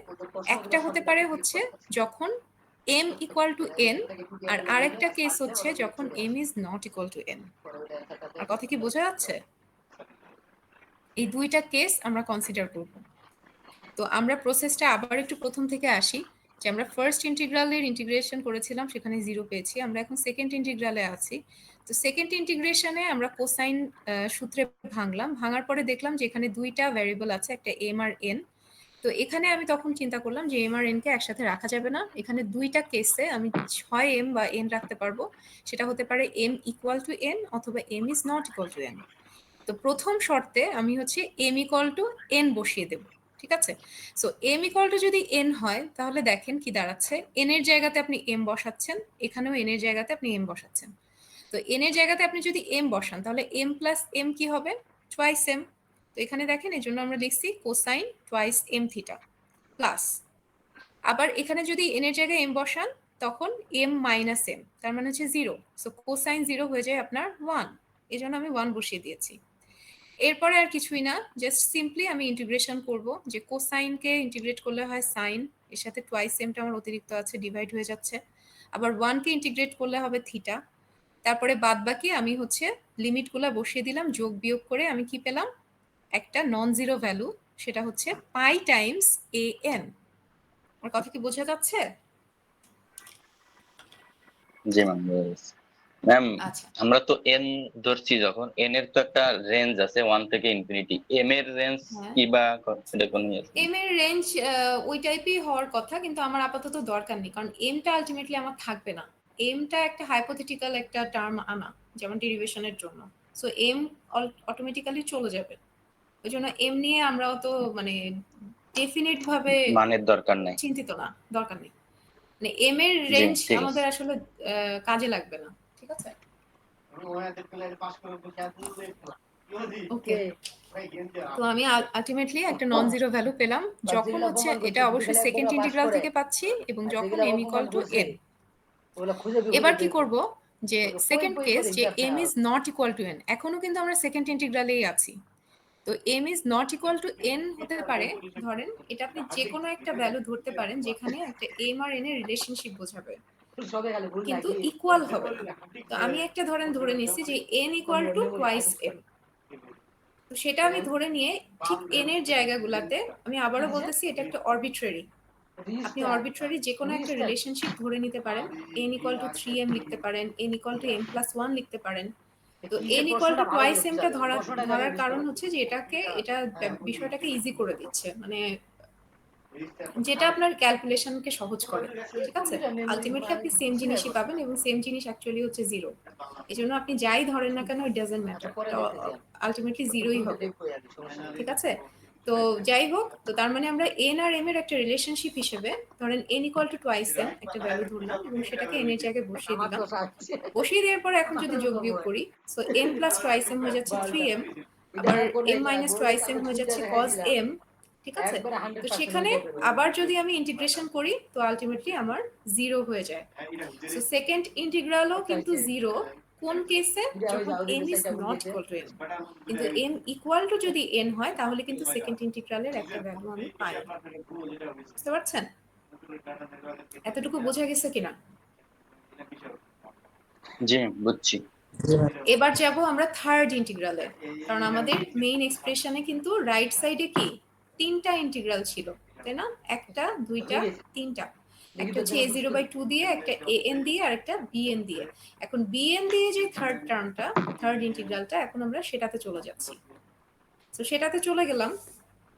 একটা হতে পারে হচ্ছে যখন এম ইকুয়াল টু এন, আর আরেকটা কেস হচ্ছে যখন M is not equal to N. আর কথা কি বোঝা যাচ্ছে? এই দুইটা কেস আমরা কনসিডার করব। তো আমরা প্রসেসটা আবার একটু প্রথম থেকে আসি, যে আমরা ফার্স্ট ইন্টিগ্রালের ইন্টিগ্রেশন করেছিলাম, সেখানে 0 পেয়েছি। আমরা এখন সেকেন্ড ইন্টিগ্রালে আছি। তো সেকেন্ড ইন্টিগ্রেশনে আমরা কোসাইন সূত্রে ভাঙলাম। ভাঙার পরে দেখলাম যে এখানে দুইটা ভ্যারিয়েবল আছে, একটা এম আর এন। তো এখানে আমি তখন চিন্তা করলাম যে এম আর এন কে একসাথে রাখা যাবে না। এখানে দুইটা কেসে আমি হয় এম বা এন রাখতে পারবো। সেটা হতে পারে এম ইকুয়াল টু এন অথবা m is not equal to n. তো প্রথম শর্তে আমি হচ্ছে এম ইকুয়াল টু এন বসিয়ে দেব, ঠিক আছে? সো এম ইকুয়াল টু যদি এন হয়, তাহলে দেখেন কি দাঁড়াচ্ছে, এন এর জায়গাতে আপনি এম বসাচ্ছেন, এখানেও এন এর জায়গাতে আপনি এম বসাচ্ছেন। তো এন এর জায়গাতে আপনি যদি এম বসান, তাহলে এম প্লাস এম কি হবে? Twice m. তো এখানে দেখেন এই জন্য আমরা লিখছি cosine twice m theta plus, আবার এখানে যদি এন এর জায়গায় এম বসান তখন এম মাইনাস এম, তার মানে হচ্ছে 0। সো কোসাইন 0 হয়ে যায় আপনার 1, এই জন্য আমি 1 বসিয়ে দিয়েছি। এরপরে আর কিছুই না, জাস্ট সিম্পলি আমি ইন্টিগ্রেশন করব, যে কোসাইনকে ইন্টিগ্রেট করলে হয় সাইন, এর সাথে টুয়াইস এমটা আমার অতিরিক্ত আছে, ডিভাইড হয়ে যাচ্ছে। আবার 1 কে ইন্টিগ্রেট করলে হবে থিটা। তারপরে বাদ বাকি আমি হচ্ছে লিমিটগুলো বসিয়ে দিলাম, যোগ বিয়োগ করে আমি কি পেলাম? একটা নন জিরো ভ্যালু, সেটা হচ্ছে পাই টাইমস এ এন। আমার কথা কি বোঝা যাচ্ছে? জি ম্যাম। ম্যাম, আচ্ছা, আমরা তো এন ধরছি, যখন এন এর তো একটা রেঞ্জ আছে 1 থেকে ইনফিনিটি, এম এর রেঞ্জ হ্যাঁ। কি বা সেটা কোন আছে? এম এর রেঞ্জ ওই টাইপই হওয়ার কথা, কিন্তু আমার আপাতত দরকার নেই, কারণ এমটা আলটিমেটলি আমার থাকবে না। এমটা একটা হাইপোথেটিক্যাল একটা টার্ম আনা, যেমন ডেরিভেশনের জন্য। সো এম অটোমেটিক্যালি চলে যাবে। ওই জন্য এম নিয়ে আমরাও তো মানে ডেফিনিট ভাবে মানের দরকার নাই। চিন্তিত না, দরকার নেই। মানে এম এর জি রেঞ্জ ঠিক আমাদের আছে। আসলে কাজে লাগবে না, ঠিক আছে? ওকে। তো আমি আলটিমেটলি একটা নন জিরো ভ্যালু পেলাম যখন হচ্ছে, এটা অবশ্যই সেকেন্ড ইন্টিগ্রাল থেকে পাচ্ছি, এবং যখন এম ইকুয়াল টু এন। এবার কি করব, যে সেকেন্ড কেস, যে m is not equal to n, এখনো কিন্তু আমরা সেকেন্ড ইন্টিগ্রালেই আছি। তো m is not equal to n হতে পারে, ধরেন এটা আপনি যে কোনো একটা ভ্যালু ধরতে পারেন যেখানে একটা এম আর এন এর রিলেশনশিপ বোঝাবে, কিন্তু ইকুয়াল হবে না। তো আমি একটা ধরে নিচ্ছি যে n equal to twice m. তো সেটা আমি ধরে নিয়ে ঠিক এন এর জায়গাগুলাতে আমি আবারও বলতেছি, এটা একটা অরবিট্রারি। আপনি অরবিট্রারি যে কোনো একটা রিলেশনশিপ ধরে নিতে পারেন। এন ইকুয়াল টু 3m লিখতে পারেন, এন ইকুয়াল টু m+1 লিখতে পারেন। তো এন ইকুয়াল টু টুয়াইস এমটা ধরার কারণ হচ্ছে যে এটা বিষয়টাকে ইজি করে দিচ্ছে, মানে যেটা আপনার ক্যালকুলেশনকে সহজ করে, ঠিক আছে? আলটিমেটলি আপনি সেম জিনিসই পাবেন, এবং সেম জিনিস অ্যাকচুয়ালি হচ্ছে 0। এই জন্য আপনি যাই ধরেন না কেন, ইট ডাজন্ট ম্যাটার, আলটিমেটলি 0ই হবে, ঠিক আছে? তো যাই হোক, তো তার মানে আমরা এন আর এম এর একটা রিলেশনশিপ হিসেবে ধরেন n equal to twice m একটা ভ্যালু ধরলাম, এবং সেটাকে এন এর জায়গায় বসিয়ে দিলাম। বসিয়ে দেওয়ার পর এখন যদি যোগ বিয়োগ করি, so m plus twice m হয়ে যাচ্ছে 3m, আবার এম মাইনাস টুয়াইস এম হয়ে যাচ্ছে কজ এম, ঠিক আছে? তো সেখানে আবার যদি আমি ইন্টিগ্রেশন করি, তো আলটিমেটলি আমার 0 হয়ে যায়। সো সেকেন্ড ইন্টিগ্রালও কিন্তু 0 কোন কেসে? যখন m is not equal to n। কিন্তু m ইকুয়াল টু যদি n হয়, তাহলে কিন্তু সেকেন্ড ইন্টিগ্রালের একটা ভ্যালু আমি পাই। বুঝতে পারছেন? এতটুকু বোঝা গেছে কিনা? জি বুঝছি। এবার যাব আমরা থার্ড ইন্টিগ্রালে, কারণ আমাদের মেইন এক্সপ্রেশনে কিন্তু রাইট সাইডে কি তিনটা ইন্টিগ্রাল ছিল, তাই না? একটা, দুইটা, তিনটা। একটা হচ্ছে a0/2 দিয়ে, একটা an দিয়ে, আর একটা bn দিয়ে। এখন bn দিয়ে যে থার্ড টার্মটা, থার্ড ইন্টিগ্রালটা, এখন আমরা সেটাতে চলে যাচ্ছি। তো সেটাতে চলে গেলাম,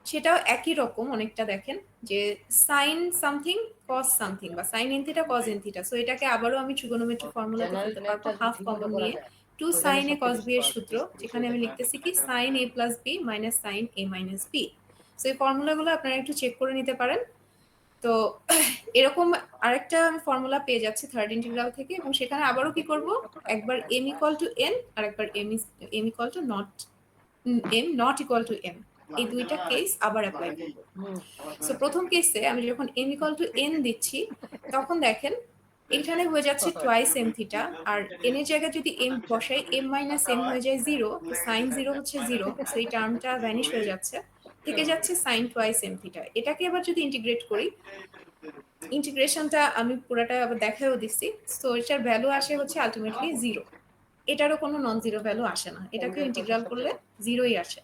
সেটাও একই রকম অনেকটা। দেখেন যে সাইন সামথিং কজ সামথিং, বা sign N theta cos n theta. So এটাকে আবারও আমি ট্রিগোনোমেট্রিক ফর্মুলাতে ফেলতে পারবো, হাফ কমন নিয়ে 2 সাইন এ কজ বি এর সূত্র, যেখানে আমি লিখতেছি কি sine a plus b minus sine a minus b. So এই ফর্মুলাগুলো আপনারা একটু চেক করে নিতে পারেন। তো এরকম আরেকটা আমি ফর্মুলা পেয়ে যাচ্ছি থার্ড ইন্টিগ্রাল থেকে, এবং সেখানে আবারও কি করব, একবার m ইকুয়াল টু n আর একবার m equal to not equal two m, এই দুইটা কেস আবার অ্যাপ্লাই করব। সো প্রথম কেসে আমি যখন m ইকুয়াল টু n দিচ্ছি, তখন দেখেন এখানে হয়ে যাচ্ছে টোয়াইস m থিটা, আর n এর জায়গায় যদি m বসাই m মাইনাস m হয়ে যায় 0, তো সাইন 0 হচ্ছে 0, সো এই টার্মটা ভ্যানিশ হয়ে যাচ্ছে, থেকে যাচ্ছে সাইন টোয়াইস m থিটা। এটাকে এবার যদি ইন্টিগ্রেট করি, ইন্টিগ্রেশনটা আমি পুরোটা আবার দেখাও দিচ্ছি। সো এটার ভ্যালু আসে হচ্ছে আলটিমেটলি 0, এটারও কোনো নন জিরো ভ্যালু আসে না, এটাকে ইন্টিগ্রাল করলে 0ই আসে।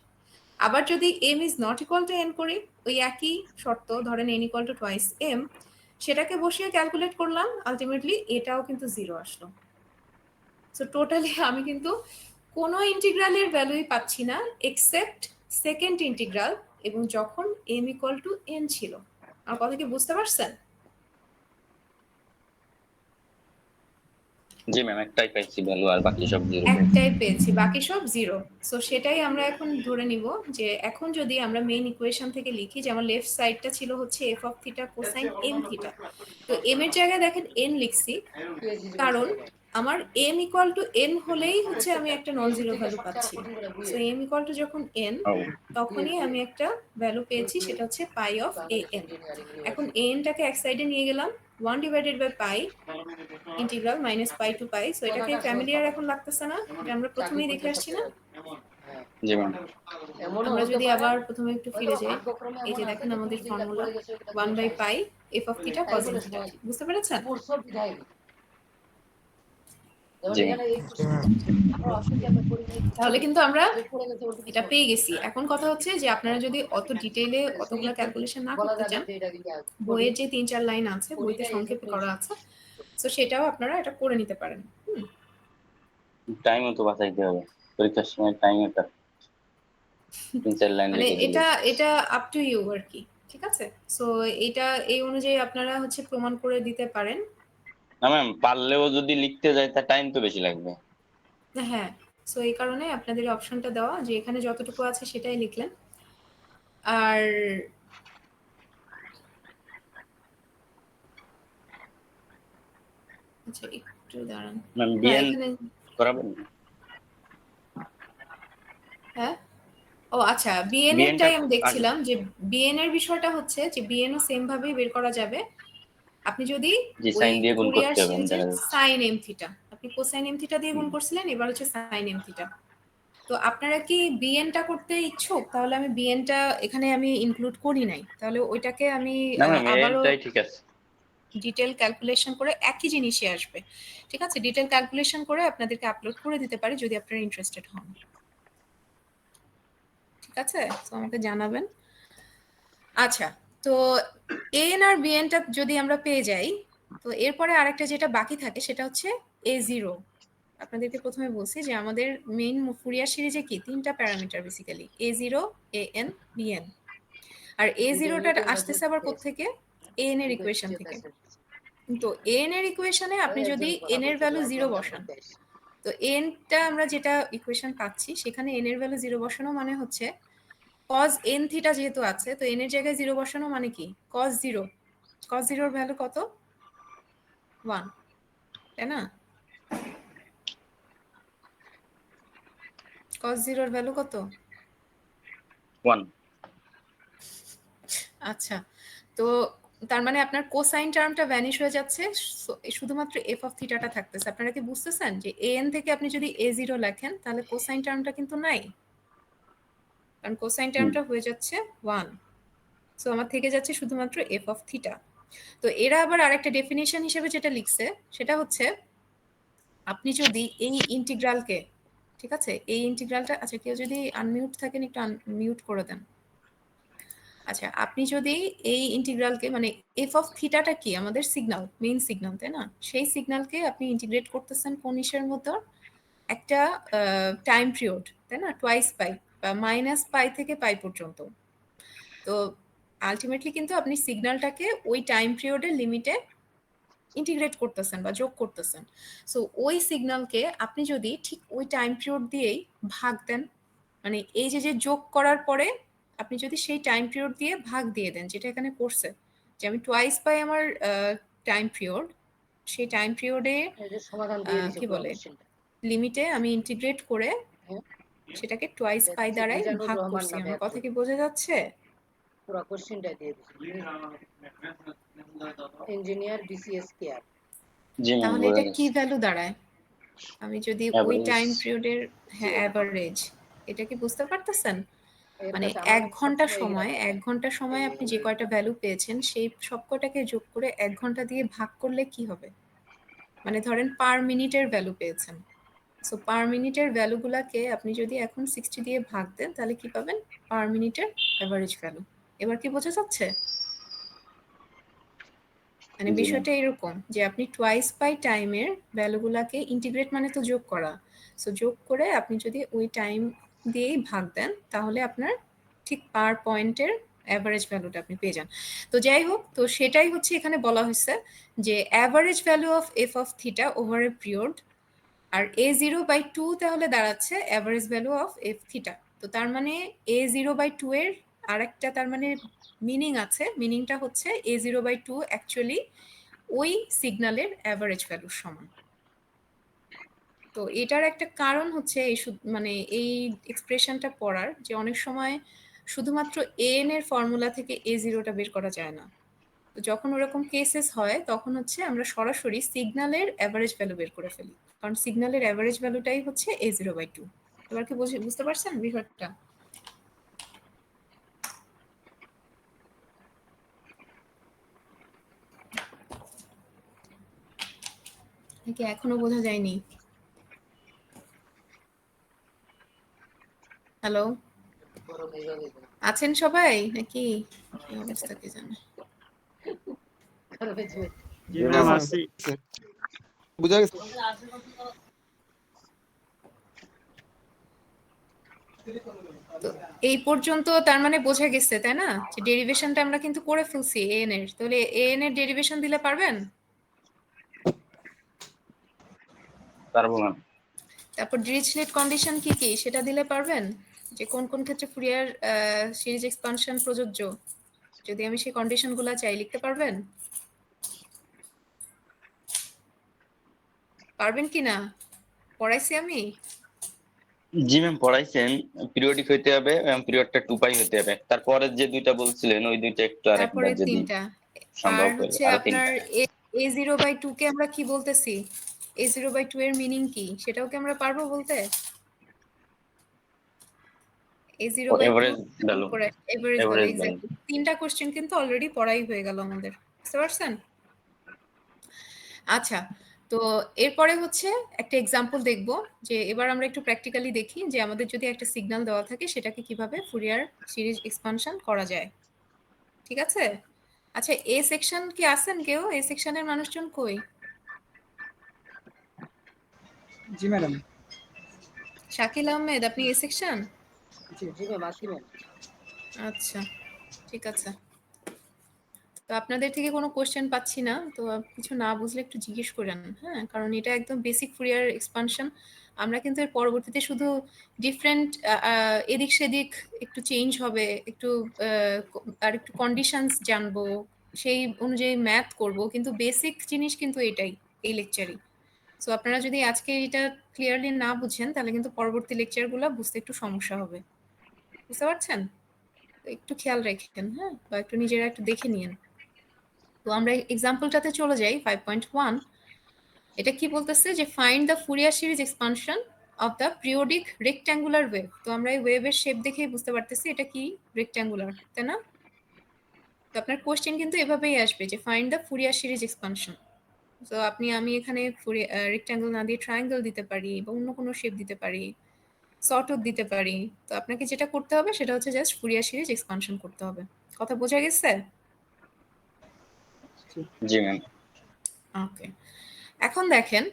আবার যদি m is not equal to n করি, ওই একই শর্ত, ধরেন n equal to twice m, সেটাকে বসিয়ে ক্যালকুলেট করলাম, আলটিমেটলি এটাও কিন্তু 0 আসলো। সো টোটালি আমি কিন্তু কোনো ইন্টিগ্রালের ভ্যালুই পাচ্ছি না এক্সেপ্ট সেকেন্ড ইন্টিগ্রাল, এবং যখন m ইকুয়াল টু n ছিল। আমার কথা কি বুঝতে পারছেন? জি ম্যাম, একটাই পাইছি ভ্যালু, আর বাকি সব জিরো। একটাই পেয়েছি, বাকি সব 0। সো সেটাই আমরা এখন ধরে নিব যে এখন যদি আমরা মেইন ইকুয়েশন থেকে লিখি যে আমার লেফট সাইডটা ছিল হচ্ছে f of theta cosine m theta, তো m এর জায়গায় দেখেন n লিখছি, কারণ আমার m ইকুয়াল টু n হলেই হচ্ছে আমি একটা নন জিরো ভ্যালু পাচ্ছি। সো m ইকুয়াল টু যখন n, তখনই আমি একটা ভ্যালু পেয়েছি, সেটা হচ্ছে পাই অফ an। এখন an টাকে এক সাইডে নিয়ে গেলাম, 1 divided by pi integral minus pi to pi. So এটাকে ফ্যামিলিয়ার এখন লাগতেছে না, এটা আমরা প্রথমেই দেখে আসছি না। জি ম্যাম। আমরা যদি আবার প্রথমে একটু ফিরে যাই, এই যে দেখেন আমাদের formula 1 by pi f of theta cos n theta, বুঝতে পেরেছেন? জি তাহলে কিন্তু আমরা এটা পেয়ে গেছি। এখন কথা হচ্ছে যে আপনারা যদি অত ডিটেইলে অতগুলো ক্যালকুলেশন না করতে চান, বইয়ের যে 3-4 লাইন আছে, বইতে সংক্ষেপে করা আছে, সো সেটাও আপনারা এটা করে নিতে পারেন। টাইমও তো বাঁচাইতে হবে, পরীক্ষার সময় টাইম এটা 3-4 লাইন মানে লিখে দিলে। এটা আপ টু ইউ আর কি, ঠিক আছে? সো এটা এই অনুযায়ী আপনারা হচ্ছে প্রমাণ করে দিতে পারেন। না ম্যাম, পারলেও যদি লিখতে যাই তা টাইম তো বেশি লাগবে। হ্যাঁ, সো এই কারণে আপনাদের অপশনটা দেওয়া যে এখানে যতটুকু আছে সেটাই লিখলেন। আর আচ্ছা একটু দাঁড়ান, ম্যাম হ্যাঁ বিএন এখানে, করাবেন? হ্যাঁ ও আচ্ছা, বিএন বিএনটা এরটাই আমি আগে। দেখছিলাম যে বিএন এর বিষয়টা হচ্ছে যে বিএন ও সেম ভাবেই বের করা যাবে। আপনি যদি জি, ওই সাইন দিয়ে গুণ ফুরিয়ার করতে হবে সিরিজের দেখা যাচ্ছে। সাইন এম থিটা, আপনি কোসাইন এম থিটা দিয়ে গুণ করছিলেন, এবার হচ্ছে সাইন এম থিটা। তো আপনারা কি বিএনটা করতে ইচ্ছুক? তাহলে আমি বিএনটা এখানে আমি ইনক্লুড করি নাই, তাহলে ওইটাকে আমি না ম্যাম, আবারও এটাই ঠিক আছে। ডিটেল ক্যালকুলেশন করে একই জিনিসই আসবে, ঠিক আছে? ডিটেল ক্যালকুলেশন করে আপনাদেরকে আপলোড করে দিতে পারি যদি আপনারা ইন্টারেস্টেড হন, ঠিক আছে? তো আমাকে জানাবেন। আচ্ছা, তো এন আর বিএনটা যদি আমরা পেয়ে যাই, তো এরপরে আরেকটা যেটা বাকি থাকে সেটা হচ্ছে এ জিরো। আপনাদেরকে প্রথমে বলছি যে আমাদের মেইন ফুরিয়ার সিরিজে কি তিনটা parameter basically, A zero, A N, BN. আর এ জিরোটা আসতেছে আবার কোত্থেকে? এন এর ইকুয়েশন থেকে। তো এন এর ইকুয়েশনে আপনি যদি এন এর ভ্যালু 0 বসান, তো এনটা আমরা যেটা ইকুয়েশন পাচ্ছি সেখানে এন এর ভ্যালু 0 বসানো মানে হচ্ছে cos n থিটা যেহেতু আছে, তো n এর জায়গায় 0 বসানো মানে কি cos 0, cos 0 এর ভ্যালু কত? 1, তাই না? cos 0 এর ভ্যালু কত? 1। আচ্ছা, তো তার মানে আপনার কোসাইন টার্মটা ভ্যানিশ হয়ে যাচ্ছে, শুধুমাত্র f অফ থিটাটা থাকতেছে। আপনারা কি বুঝতেছেন যে an থেকে আপনি যদি a0 লেখেন তাহলে কোসাইন টার্মটা কিন্তু নাই, কারণ কোসাইন টার্মটা হয়ে যাচ্ছে 1। সো আমার থেকে যাচ্ছে শুধুমাত্র f অফ থিটা। তো এরা আবার আরেকটা ডেফিনিশন হিসেবে যেটা লিখছে সেটা হচ্ছে আপনি যদি এই ইন্টিগ্রালকে, ঠিক আছে, এই ইন্টিগ্রালটা, আচ্ছা কেউ যদি আনমিউট থাকেন একটু আনমিউট করে দেন। আচ্ছা আপনি যদি এই ইন্টিগ্রালকে, মানে এফ অফ থিটাটা কি আমাদের সিগন্যাল, মেইন সিগন্যাল, তাই না? সেই সিগন্যালকে আপনি ইন্টিগ্রেট করতেছেন কোন ইসের মতো, একটা টাইম পিরিয়ড, তাই না, টোয়াইস পাই বা মাইনাস পাই থেকে পাই পর্যন্ত। তো আলটিমেটলি কিন্তু আপনি সিগন্যালটাকে ওই টাইম পিরিয়ডের লিমিটে ইন্টিগ্রেট করতেছেন বা যোগ করতেছেন। সো ওই সিগন্যালকে আপনি যদি ঠিক ওই টাইম পিরিয়ড দিয়েই ভাগ দেন, মানে এই যে যে যোগ করার পরে আপনি যদি সেই টাইম পিরিয়ড দিয়ে ভাগ দিয়ে দেন, যেটা এখানে করছে যে আমি টোয়াইস পাই আমার টাইম পিরিয়ড, সেই টাইম পিরিয়ডে এই যে সমাধান দিয়ে দিছে কি পুরো বলে কোশ্চেনটা। লিমিটে আমি ইন্টিগ্রেট করে হ্যাঁ, সেটাকে টোয়াইস এটা পাই হচ্ছে দ্বারাই মিজানুর ভাগ রহমান করছি। নামে আমার কথা একজন। কি বোঝা যাচ্ছে? পুরো কোশ্চেনটা দিয়ে দিছে। Engineer BCS care. জি ম্যাম তাহলে বলে এটা কি দিচ্ছি। ভ্যালু দাঁড়ায়? আমি যদি ওই Average। টাইম পিরিয়ডের, হ্যাঁ অ্যাভারেজ, এটা কি বুঝতে পারতেছেন? এর মানে কাছে আমার এক কাছে ঘন্টা সবসময় এগুলা সময়, থাকে। এক ঘন্টা সময় আপনি যে কয়টা ভ্যালু পেয়েছেন সেই সব কয়টাকে যোগ করে এক ঘন্টা দিয়ে ভাগ করলে কি হবে? মানে ধরেন পার মিনিটের ভ্যালু পেয়েছেন, সো পার মিনিটের ভ্যালুগুলাকে আপনি যদি এখন 60 দিয়ে ভাগ দেন তাহলে কি পাবেন? পার মিনিটের অ্যাভারেজ ভ্যালু। এবার কি বোঝা যাচ্ছে? মানে জি ম্যাম। বিষয়টা এরকম যে আপনি টোয়াইস পাই টাইমের ভ্যালুগুলাকে ইন্টিগ্রেট মানে তো যোগ করা, সো যোগ করে আপনি যদি ওই টাইম দিয়েই ভাগ দেন তাহলে আপনার ঠিক পার পয়েন্টের অ্যাভারেজ ভ্যালুটা আপনি পেয়ে যান। তো যাই হোক, তো সেটাই হচ্ছে এখানে বলা হয়েছে যে average value of f of theta over a period, আর a0/2 তাহলে দাঁড়াচ্ছে average value of f theta. তো তার মানে a0/2 এর আরেকটা তার মানে মিনিং আছে, মিনিংটা হচ্ছে a0/2 অ্যাকচুয়ালি ওই সিগন্যালের অ্যাভারেজ ভ্যালুর সমান। তো এটার একটা কারণ হচ্ছে এই মানে এই এক্সপ্রেশনটা পড়ার, যে অনেক সময় শুধুমাত্র an এর ফর্মুলা থেকে a0টা বের করা যায় না। তো যখন ওরকম কেসেস হয় তখন হচ্ছে আমরা সরাসরি সিগন্যালের অ্যাভারেজ ভ্যালু বের করে ফেলি, কারণ সিগন্যালের অ্যাভারেজ ভ্যালুটাই হচ্ছে a0/2। এবার কি বুঝতে পারছেন বিষয়টা? নাকি এখনো বোঝা যায়নি? হ্যালো, বড় বোঝা যাবে না। আছেন সবাই নাকি কি অবস্থা কে জানে? কারণ এই যে জি ম্যাম আছি। বুঝা গেছে। তো এই পর্যন্ত তার মানে বোঝা গেছে তাই না, যে ডেরিভেশনটা আমরা কিন্তু করে ফেলছি an এর। তাহলে an এর ডেরিভেশন দিলে পারবেন? পারবো ম্যাম। তারপর ডিরিচলেট কন্ডিশন কি কি সেটা দিলে পারবেন, যে কোন কোন ক্ষেত্রে ফুরিয়ার সিরিজ এক্সপানশন প্রযোজ্য, যদি আমি সেই কন্ডিশনগুলো চাই লিখতে পারবেন? পারবেন কি না? পড়াইছি আমি? জি ম্যাম পড়াইছেন। পিরিয়ডিক হইতে হবে এবং পিরিয়ডটা 2 পাই হতে হবে। তারপরে যে দুইটা বলছিলেন ওই দুইটা একটু তারপরে আরেকবার যদি তিনটা। সম্ভব আর হলে হচ্ছে আরো আপনার তিনটা। a0/2 কে আমরা কি বলতেছি, a0/2 এর মিনিং কি সেটাও কি আমরা পারবো বলতে? a0/2 average value. করে average value, average value. Exactly. তিনটা কোশ্চেন কিন্তু অলরেডি পড়াই হয়ে গেল আমাদের, বুঝতে পারছেন? আচ্ছা, তো এরপরে হচ্ছে একটা এক্সাম্পল দেখব, যে এবার আমরা একটু প্র্যাকটিক্যালি দেখি যে আমাদের যদি একটা সিগন্যাল দেওয়া থাকে সেটাকে কিভাবে ফুরিয়ার সিরিজ এক্সপানশন করা যায়। ঠিক আছে? আচ্ছা, এ সেকশন কি আছেন কেউ? এ সেকশনের মানুষজন কই? জি ম্যাডাম। শাকিল আহমেদ, আপনি এ সেকশন? জি ম্যাম আসি ম্যাম। আচ্ছা, ঠিক আছে। তো আপনাদের থেকে কোনো কোশ্চেন পাচ্ছি না, তো কিছু না বুঝলে একটু জিজ্ঞেস করেন, হ্যাঁ, কারণ এটা একদম বেসিক ফুরিয়ার এক্সপানশন। আমরা কিন্তু এর পরবর্তীতে শুধু ডিফারেন্ট এদিক সেদিক একটু চেঞ্জ হবে, একটু আর একটু কন্ডিশনস জানবো, সেই অনুযায়ী ম্যাথ করব, কিন্তু বেসিক জিনিস কিন্তু এটাই, এই লেকচারই। সো আপনারা যদি আজকে এটা ক্লিয়ারলি না বুঝেন তাহলে কিন্তু পরবর্তী লেকচারগুলো বুঝতে একটু সমস্যা হবে, বুঝতে পারছেন? তো একটু খেয়াল রাখেন, হ্যাঁ, বা একটু নিজেরা একটু দেখে নিন। তো আমরা এক্সাম্পলটাতে চলে যাই 5.1। এটা কি বলতেছে যে find the Fourier series expansion of the periodic rectangular wave. তো আমরা এই ওয়েভের শেপ দেখেই বুঝতে পারতেছি এটা কি রেক্ট্যাঙ্গুলার, তাই না? তো আপনার কোশ্চেন কিন্তু এভাবেই আসবে যে find the Fourier series expansion. তো আমি এখানে রেক্ট্যাঙ্গেল না দিয়ে ট্রায়াঙ্গেল দিতে পারি বা অন্য কোনো শেপ দিতে পারি, সর্টও দিতে পারি। তো আপনাকে যেটা করতে হবে সেটা হচ্ছে জাস্ট ফুরিয়ার সিরিজ এক্সপানশন করতে হবে। কথা বোঝা গেছে? জি ম্যাম। ওকে, এখন দেখেন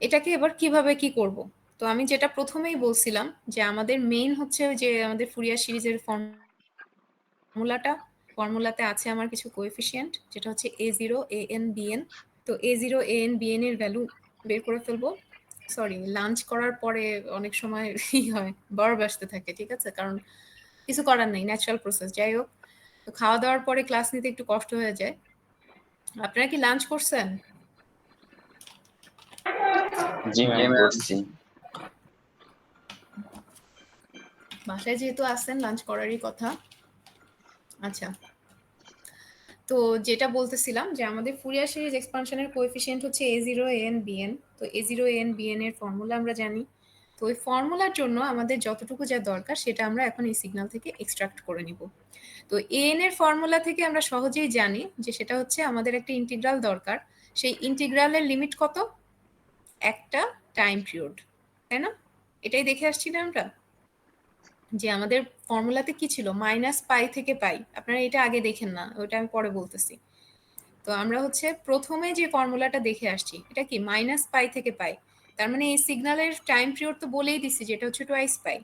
এটাকে এবার কিভাবে কি করব। তো আমি যেটা প্রথমেই বলছিলাম যে আমাদের মেইন হচ্ছে যে আমাদের ফুরিয়ার সিরিজের ফর্মুলাতে আছে আমার কিছু কোএফিসিয়েন্ট, যেটা হচ্ছে a0 an bn। তো a0 an bn এর ভ্যালু বের করে ফেলবো। সরি, লাঞ্চ করার পরে অনেক সময় হয় বরফ আসতে থাকে, ঠিক আছে, কারণ কিছু করার নেই, ন্যাচারাল প্রসেস। যাই হোক, তো খাওয়া দাওয়ার পরে ক্লাস নিতে একটু কষ্ট হয়ে যায়। আপনারা কি লাঞ্চ করছেন? জি ম্যাম করছি। বাসায় যেহেতু আসছেন লাঞ্চ করারই কথা। আচ্ছা, তো যেটা বলতেছিলাম যে আমাদের ফুরিয়ার সিরিজ এক্সপানশনের কোএফিসিয়েন্ট হচ্ছে a0 an bn। তো a0 an bn এর ফর্মুলা আমরা জানি। তো ওই ফর্মুলার জন্য আমাদের যতটুকু যা দরকার সেটা আমরা এখন এই সিগন্যাল থেকে এক্সট্রাক্ট করে নিব। তো an এর ফর্মুলা থেকে আমরা সহজেই জানি যে সেটা হচ্ছে আমাদের একটা ইন্টিগ্রাল দরকার। সেই ইন্টিগ্রালের লিমিট কত? একটা টাইম পিরিয়ড, তাই না? এটাই দেখে আসছি না আমরা যে আমাদের ফর্মুলাতে কি ছিল, -π থেকে পাই। আপনারা এটা আগে দেখেন না, ওটা আমি পরে বলতেছি। তো আমরা হচ্ছে প্রথমে যে ফর্মুলাটা দেখে আসছি এটা কি -π থেকে পাই। তার মানে এই সিগন্যালের টাইম পিরিয়ড তো বলেই দিছি যেটা হচ্ছে টুয়াইস পাই।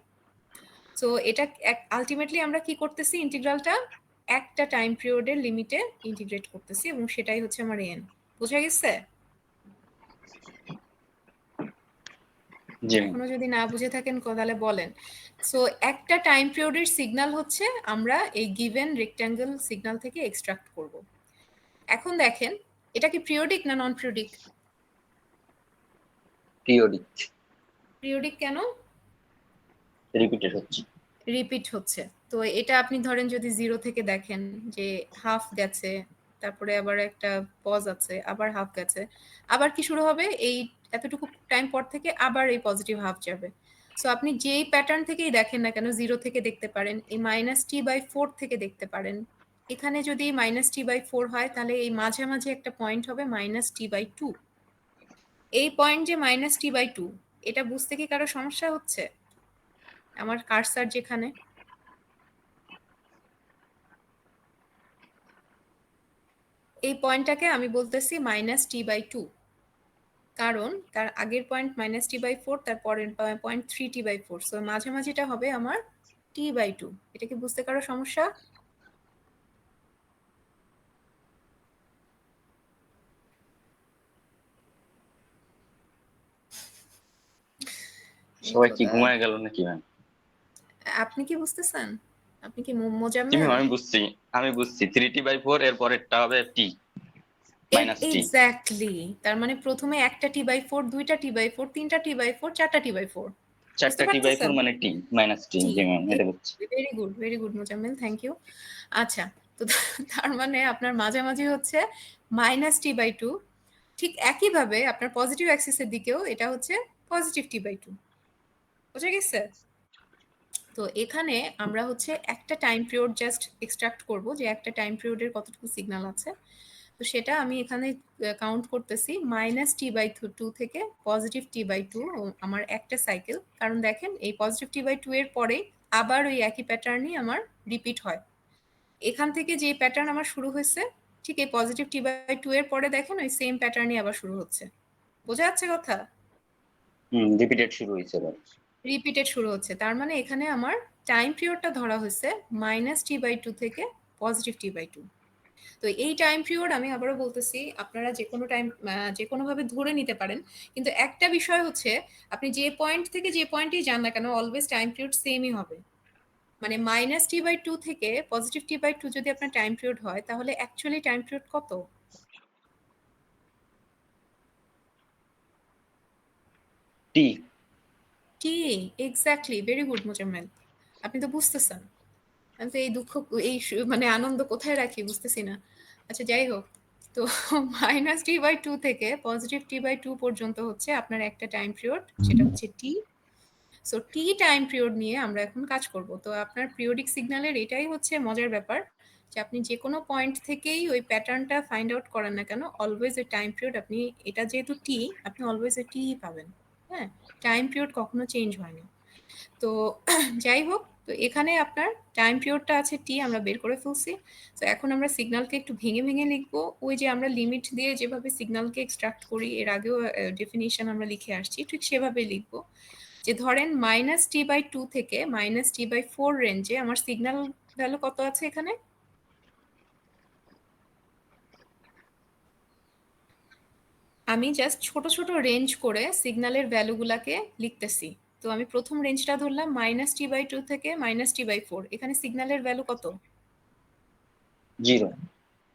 সো এটা আলটিমেটলি আমরা কি করতেছি, ইন্টিগ্রালটা একটা টাইম পিরিয়ডের লিমিটে ইন্টিগ্রেট করতেছি এবং সেটাই হচ্ছে আমার এন। বোঝা গেছে? জি ম্যাম। এখনো যদি না বুঝে থাকেন তাহলে বলেন। সো একটা টাইম পিরিয়ডের সিগন্যাল হচ্ছে আমরা এই গিভেন রেক্ট্যাঙ্গেল সিগন্যাল থেকে এক্সট্রাক্ট করব। এখন দেখেন এটা কি পিরিয়ডিক না নন পিরিয়ডিক? পিরিয়ডিক। পিরিয়ডিক কেন? রিপিটেড হচ্ছে। রিপিট হচ্ছে। তো এটা আপনি ধরেন যদি 0 থেকে দেখেন যে হাফ গেছে, তারপরে আবার একটা পজ আছে, আবার হাফ গেছে, আবার কি শুরু হবে, এই এতটুকু টাইম পর থেকে আবার এই পজিটিভ হাফ যাবে। সো আপনি যেই প্যাটার্ন থেকেই দেখেন না কেন, 0 থেকে দেখতে পারেন, এই -t/4 থেকে দেখতে পারেন। এখানে যদি -t/4 হয় তাহলে এই মাঝামাঝি একটা পয়েন্ট হবে -t/2। এই পয়েন্ট যে -t/2, এটা বুঝতে কি কারো সমস্যা হচ্ছে? আমার কার্সার যেখানে, এই পয়েন্টটাকে আমি বলতেছি -t/2, কারণ তার আগের পয়েন্ট -t/4, তার পরের পয়েন্ট 3t/4। সো মাঝামাঝিটা হবে আমার t/2। এটা কি বুঝতে কারো সমস্যা? সবাই কি ঘুমায় গেল নাকি ম্যাম? আপনি কি বুঝতেছেন? আপনি কি জি মোজাম্মেল? ম্যাম, আমি বুঝছি 3t/4 এর পরেরটা হবে t -t। এক্স্যাক্টলি। তার মানে প্রথমে একটা t/4, দুইটা t/4, তিনটা t/4, চারটা t/4। বুঝতে 4টা পারতেছেন? t/4 মানে t -t। জি ম্যাম, এটা বুঝছি। Very good Mozammel, thank you. আচ্ছা, তো তার মানে আপনার মাঝামাঝি হচ্ছে -t/2। ঠিক একইভাবে আপনার পজিটিভ অ্যাক্সিসের দিকেও এটা হচ্ছে পজিটিভ t/2। বুঝা গেছে? তো এখানে আমরা হচ্ছে একটা টাইম পিরিয়ড জাস্ট এক্সট্রাক্ট করব যে একটা টাইম পিরিয়ডের কতটুকু সিগন্যাল আছে। তো সেটা আমি এখানে কাউন্ট করতেছি -t/2 থেকে পজিটিভ t/2 আমার একটা সাইকেল। কারণ দেখেন এই পজিটিভ t/2 এর পরে আবার ওই একই প্যাটার্নই আমার রিপিট হয়। এখান থেকে যে প্যাটার্ন আমার শুরু হয়েছে, ঠিক এই পজিটিভ t/2 এর পরে দেখেন ওই সেম প্যাটার্নই আবার শুরু হচ্ছে। বোঝা যাচ্ছে কথা? রিপিটেড শুরু হয়েছে এবার। রিপিটেড শুরু হচ্ছে। তার মানে এখানে আমার টাইম পিরিয়ডটা ধরা হয়েছে -t/2 থেকে পজিটিভ t/2। তো এই টাইম পিরিয়ড আমি আবারও বলতেছি, আপনারা যেকোনো টাইম যেকোনোভাবে ধরে নিতে পারেন। কিন্তু একটা বিষয় হচ্ছে আপনি যে পয়েন্ট থেকে যে পয়েন্টেই যান না কেন অলওয়েজ টাইম পিরিয়ড সেমই হবে। মানে -t/2 থেকে পজিটিভ t/2 যদি আপনার টাইম পিরিয়ড হয় তাহলে অ্যাকচুয়ালি টাইম পিরিয়ড কত? t। টি, এক্স্যাক্টলি, ভেরি গুড মোজাম্মেল। আপনি তো বুঝতেছেন। আমি তো এই দুঃখ, এই মানে আনন্দ কোথায় রাখি বুঝতেছি না। আচ্ছা যাই হোক, তো -t/2 থেকে পজিটিভ t/2 পর্যন্ত হচ্ছে আপনার একটা টাইম পিরিয়ড, সেটা হচ্ছে টি। সো টি টাইম পিরিয়ড নিয়ে আমরা এখন কাজ করব। তো আপনার পিরিয়ডিক সিগন্যালের এটাই হচ্ছে মজার ব্যাপার যে আপনি যে কোনো পয়েন্ট থেকেই ওই প্যাটার্নটা ফাইন্ড আউট করেন না কেন, অলওয়েজ ওই টাইম পিরিয়ড আপনি, এটা যেহেতু টি, আপনি অলওয়েজ ওই টি পাবেন। হ্যাঁ, টাইম পিরিয়ড কখনো চেঞ্জ হয় না। তো যাই হোক, তো এখানে আপনার টাইম পিরিয়ডটা আছে টি, আমরা বের করে ফেলছি। তো এখন আমরা সিগন্যালকে একটু ভেঙে ভেঙে লিখবো, ওই যে আমরা লিমিট দিয়ে যেভাবে সিগন্যালকে এক্সট্রাক্ট করি, এর আগেও ডেফিনিশন আমরা লিখে আসছি, ঠিক সেভাবে লিখবো। যে ধরেন -t/2 থেকে -t/4 রেঞ্জে আমার সিগন্যাল ভ্যালু কত আছে এখানে? আমি জাস্ট ছোট ছোট রেঞ্জ করে সিগন্যালের ভ্যালুগুলাকে লিখতেছি। তো আমি প্রথম রেঞ্জটা ধরলাম -t/2 থেকে -t/4। এখানে সিগন্যালের ভ্যালু কত? 0।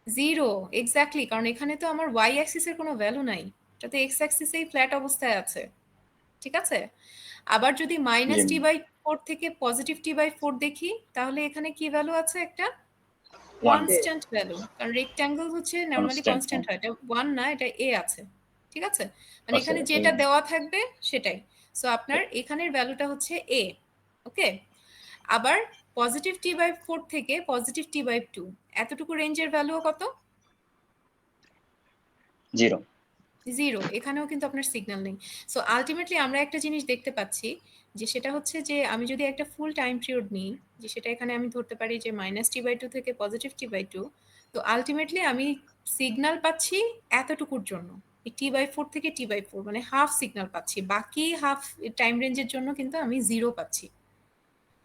0, এক্স্যাক্টলি, কারণ এখানে তো আমার ওয়াই অ্যাক্সিসের কোনো ভ্যালু নাই, এটা তো এক্স অ্যাক্সিসেই ফ্ল্যাট অবস্থায় আছে। ঠিক আছে, আবার যদি জি -t/4 থেকে +t/4 দেখি, তাহলে এখানে কি ভ্যালু আছে? একটা 1 কনস্ট্যান্ট ভ্যালু, কারণ রেক্ট্যাঙ্গেল হচ্ছে নরমালি কনস্ট্যান্ট। কনস্ট্যান্ট হয়, এটা 1 না, এটা a আছে। ঠিক আছে, মানে আচ্ছা এখানে যেটা দেওয়া থাকবে সেটাই। সো আপনার এখানের ভ্যালুটা হচ্ছে a। ওকে, আবার +t/4 থেকে +t/2 এতটুকু রেঞ্জের ভ্যালুও কত? 0। 0, এখানেও কিন্তু আপনার সিগন্যাল নেই। সো আলটিমেটলি আমরা একটা জিনিস দেখতে পাচ্ছি, যে সেটা হচ্ছে যে আমি যদি একটা ফুল টাইম পিরিয়ড নিই, যে সেটা এখানে আমি ধরতে পারি যে -t/2 থেকে +t/2, তো আলটিমেটলি আমি সিগন্যাল পাচ্ছি এতটুকুর জন্য, এই t/4 থেকে t/4, মানে হাফ সিগন্যাল পাচ্ছি, বাকি হাফ টাইম রেঞ্জের জন্য কিন্তু আমি 0 পাচ্ছি।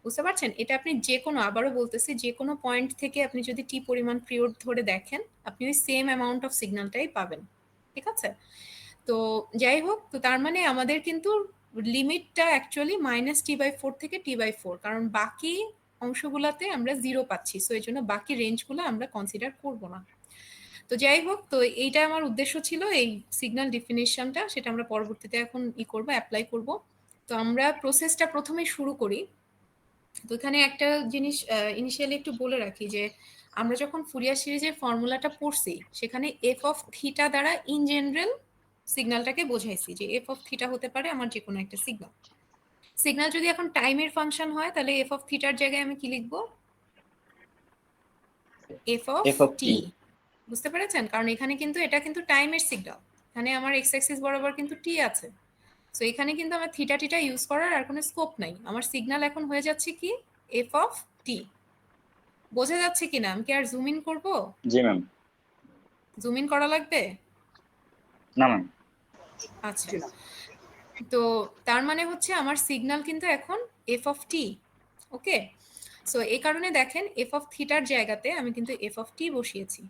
বুঝতে পারছেন? এটা আপনি যে কোনো, আবারও বলতেছি, যে কোনো পয়েন্ট থেকে আপনি যদি টি পরিমাণ পিরিয়ড ধরে দেখেন, আপনি ওই সেম অ্যামাউন্ট অফ সিগন্যালটাই পাবেন। ঠিক আছে, তো যাই হোক, তো তার মানে আমাদের কিন্তু লিমিটটা অ্যাকচুয়ালি -t/4 থেকে t/4, কারণ বাকি অংশগুলাতে আমরা 0 পাচ্ছি, সো এই জন্য বাকি রেঞ্জগুলো আমরা কনসিডার করব না। তো যাই হোক, তো এইটা আমার উদ্দেশ্য ছিল, এই সিগন্যাল ডেফিনিশনটা, সেটা আমরা পরবর্তীতে এখন করব, অ্যাপ্লাই করব। তো আমরা প্রসেসটা প্রথমে শুরু করি। তো এখানে একটা জিনিস ইনিশিয়ালি একটু বলে রাখি, যে আমরা যখন ফুরিয়ার সিরিজের ফর্মুলাটা পড়ছি, সেখানে এফ অফ থিটা দ্বারা ইন জেনারেল সিগন্যালটাকে বোঝাইছি, যে এফ অফ থিটা হতে পারে আমার যে কোনো একটা সিগন্যাল। সিগন্যাল যদি এখন টাইমের ফাংশন হয়, তাহলে এফ অফ থিটার জায়গায় আমি কি লিখবো? F of f of t। টি। বুঝতে পেরেছেন? কারণ এখানে কিন্তু এটা কিন্তু টাইমের সিগন্যাল, এখানে আমার এক্স অ্যাক্সিস বরাবর কিন্তু টি আছে। সো এখানে কিন্তু আমার থিটা টিটা ইউজ করার আর কোনো স্কোপ নাই, আমার সিগন্যাল এখন হয়ে যাচ্ছে কি এফ অফ টি। বোঝা যাচ্ছে কিনা? আমি কি আর জুম ইন করবো? জি ম্যাম। জুম ইন করা লাগবে? না ম্যাম। আচ্ছা, তো তার মানে হচ্ছে আমার সিগন্যাল কিন্তু এখন F of T. Okay, so এই কারণে দেখেন এফ অফ থিটার জায়গাতে আমি কিন্তু এফ অফ টি বসিয়েছি।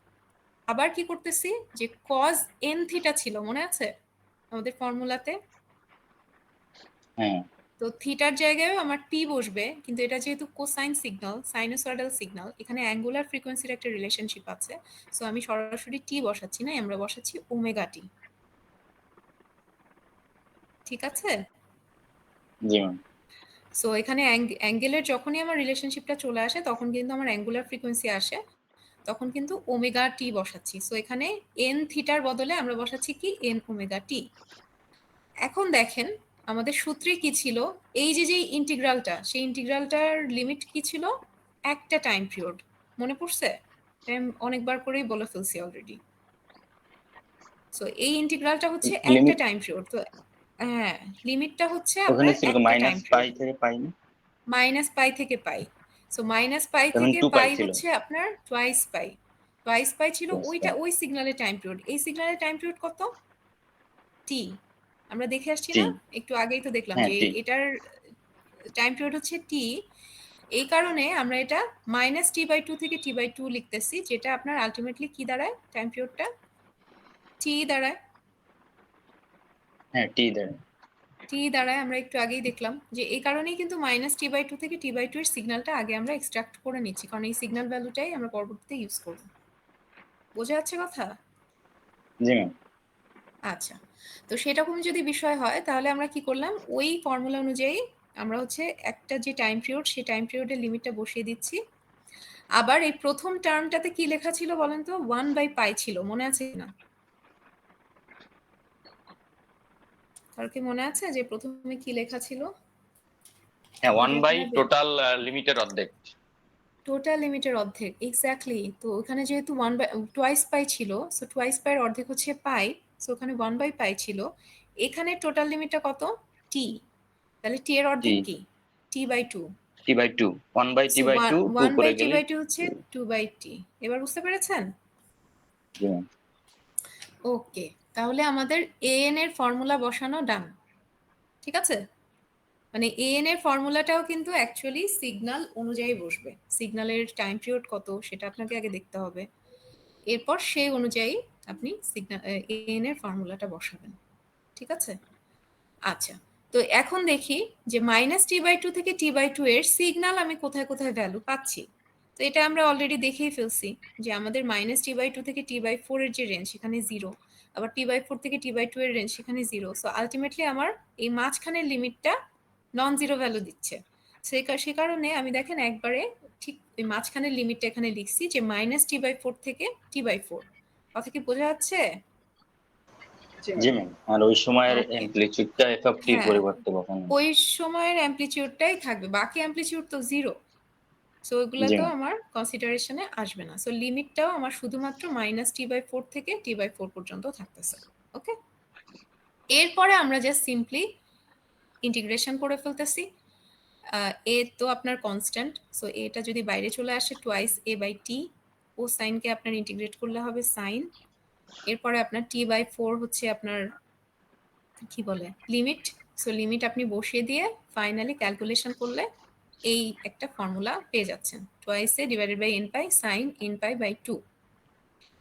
আবার কি করতেছি, যে কজ এন থিটা ছিল, মনে আছে আমাদের ফর্মুলাতে? হ্যাঁ। তো থিটার জায়গায়ও আমার টি বসবে, কিন্তু এটা যেহেতু কোসাইন সিগন্যাল, সাইনোসয়েডাল সিগন্যাল, এখানে অ্যাঙ্গুলার ফ্রিকোয়েন্সির একটা রিলেশনশিপ আছে। সো আমি সরাসরি টি বসাচ্ছি না, আমরা বসাচ্ছি ওমেগা টি। ঠিক আছে, জি ম্যাম। সো এখানে অ্যাঙ্গেলের যখনই আমার রিলেশনশিপটা চলে আসে, তখন কিন্তু আমার অ্যাঙ্গুলার ফ্রিকোয়েন্সি আসে, তখন কিন্তু ওমেগা টি বসাচ্ছি। সো এখানে এন থিটার বদলে আমরা বসাচ্ছি কি এন ওমেগা টি। এখন দেখেন আমাদের সূত্রে কি ছিল, এই যে যে ইন্টিগ্রালটা, সেই ইন্টিগ্রালটার লিমিট কি ছিল? একটা টাইম পিরিয়ড। মনে পড়ছে? আমি অনেকবার করেই বলে ফেলছি অলরেডি। সো এই ইন্টিগ্রালটা হচ্ছে একটা লিমিট টাইম পিরিয়ড। তো হ্যাঁ, লিমিটটা হচ্ছে ওখানে আপনার ছিল একটা টাইম -π পিরিয়ড, থেকে পাই না, -π থেকে পাই। সো -π তখন থেকে 2π পাই ছিল। হচ্ছে আপনার টুয়াইস পাই। টুয়াইস পাই ছিল Yes, ওইটা, ওই সিগন্যালের টাইম পিরিয়ড। এই সিগন্যালের টাইম পিরিয়ড কত? টি। আমরা দেখে আসছি টি। না, একটু আগেই তো দেখলাম হ্যাঁ যে টি। এটার টাইম পিরিয়ড হচ্ছে টি। এই কারণে আমরা এটা -t/2 থেকে t/2 লিখতেছি, যেটা আপনার আলটিমেটলি কি দাঁড়ায়? টাইম পিরিয়ডটা টি দাঁড়ায়। হ্যাঁ টি দেয়। টি দাঁড়ায়, আমরা একটু আগেই দেখলাম, যে এই কারণেই কিন্তু -t/2 থেকে t/2 এর সিগন্যালটা আগে আমরা এক্সট্রাক্ট করে নিচ্ছি, কারণ এই সিগন্যাল ভ্যালুটাই আমরা পরবর্তীতে ইউজ করব। বোঝা যাচ্ছে কথা? জি ম্যাম। আচ্ছা, তো সেরকম যদি বিষয় হয়, তাহলে আমরা কি করলাম, ওই ফর্মুলা অনুযায়ী আমরা হচ্ছে একটা যে টাইম পিরিয়ড, সেই টাইম পিরিয়ডের লিমিটটা বসিয়ে দিচ্ছি। আবার এই প্রথম টার্মটাতে কি লেখা ছিল বলেন তো? 1/π ছিল, মনে আছে না? কার কি মনে আছে যে প্রথমে কি লেখা ছিল? হ্যাঁ যদি 1/, আপনারা টোটাল লিমিটের অর্ধেক। টোটাল লিমিটের অর্ধেক এক্স্যাক্টলি। তো ওখানে যেহেতু ওয়ান বাই টোয়াইস পাই ছিল, সো টোয়াইস পাইয়ের অর্ধেক হচ্ছে পাই, সো ওখানে ওয়ান বাই পাই ছিল। এখানে টোটাল লিমিটটা কত? টি। তাহলে টি এর অর্ধেক জি কি? T by two. t/2 1/t/2 so 2 one করে বাই টি গেলে বাই টু হচ্ছে টু বাই টি। এবার বুঝতে পেরেছেন? জি ম্যাম ওকে, তাহলে আমাদের এএন এর ফর্মুলা বসানো ডান। ঠিক আছে, মানে এএন এর ফর্মুলাটাও কিন্তু অ্যাকচুয়ালি সিগন্যাল অনুযায়ী বসবে। সিগন্যালের টাইম পিরিয়ড কত সেটা আপনাকে আগে দেখতে হবে, এরপর সেই অনুযায়ী আপনি সিগন্যাল এএন এর ফর্মুলাটা বসাবেন। ঠিক আছে, আচ্ছা। তো এখন দেখি যে -t/2 থেকে t/2 এর সিগন্যাল আমি কোথায় কোথায় ভ্যালু পাচ্ছি। তো এটা আমরা অলরেডি দেখেই ফেলছি যে আমাদের -t/2 থেকে t/4 এর যে রেঞ্জ সেখানে 0, আবার t/4 থেকে t/2 এর রেঞ্জ সেখানে 0। সো আলটিমেটলি আমার এই মাঝখানের লিমিটটা নন জিরো ভ্যালু দিচ্ছে। সে কারণে আমি দেখেন একবারে ঠিক ওই মাঝখানের লিমিটটা এখানে লিখছি যে -t/4 থেকে t/4। কথা কি বোঝা যাচ্ছে? জি ম্যাম। আর ওই সময়ের ওকে, অ্যামপ্লিটিউডটা f এর হ্যাঁ পরিবর্তে বসানো ওই সময়ের অ্যামপ্লিটিউডটাই থাকবে, বাকি অ্যামপ্লিটিউড তো জিরো। সো ওইগুলো জি তো ম্যাম আমার কনসিডারেশনে আসবে না। সো লিমিটটাও আমার শুধুমাত্র -t/4 থেকে t/4 পর্যন্ত থাকতেছে। ওকে, এরপরে আমরা জাস্ট সিম্পলি ইন্টিগ্রেশন করে ফেলতেছি। এ তো আপনার কনস্ট্যান্ট, সো এটা যদি বাইরে চলে আসে টোয়াইস a বাই টি, ও সাইনকে আপনার ইন্টিগ্রেট করলে হবে সাইন। এরপরে আপনার t/4 হচ্ছে আপনার কি বলে লিমিট। সো লিমিট আপনি বসিয়ে দিয়ে ফাইনালি ক্যালকুলেশন করলে এই একটা ফর্মুলা পেয়ে যাচ্ছেন, twice a divided by n pi sine n pi by 2।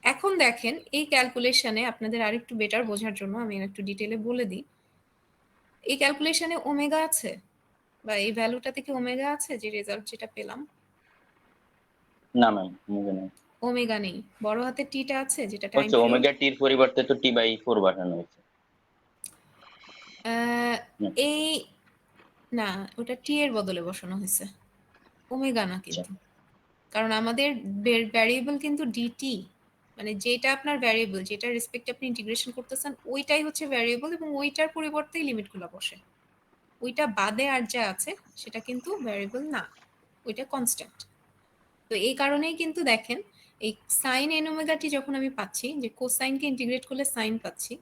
এখন দেখেন এই ক্যালকুলেশনে আপনাদের আরেকটু বেটার বোঝার জন্য আমি একটু ডিটেলে বলে দিই। এই ক্যালকুলেশনে ওমেগা আছে, বা এই ভ্যালুটা থেকে ওমেগা আছে, যে রেজাল্ট যেটা পেলাম না ম্যাম ওমেগা নেই। ওমেগা নেই। বড় হাতের টিটা আছে যেটা টাইম হচ্ছে পিরিয়ড। ওমেগা টির পরিবর্তে তো t/4 বসানো হয়েছে। হুম, এই না, ওটা টি এর বদলে বসানো হয়েছে, ওমেগা না আচ্ছা কিন্তু। কারণ আমাদের ভ্যারিয়েবল কিন্তু ডিটি, মানে যেটা আপনার ভ্যারিয়েবল, যেটা রেসপেক্টে আপনি ইন্টিগ্রেশন করতেছেন ওইটাই হচ্ছে ভ্যারিয়েবল, এবং ওইটার পরিবর্তেই লিমিটগুলো বসে। ওইটা বাদে আর যা আছে সেটা কিন্তু ভ্যারিয়েবল না, ওইটা কনস্ট্যান্ট। তো এই কারণেই কিন্তু দেখেন এই সাইন এন ওমেগা টি যখন আমি পাচ্ছি, যে কোসাইনকে ইন্টিগ্রেট করলে সাইন পাচ্ছি,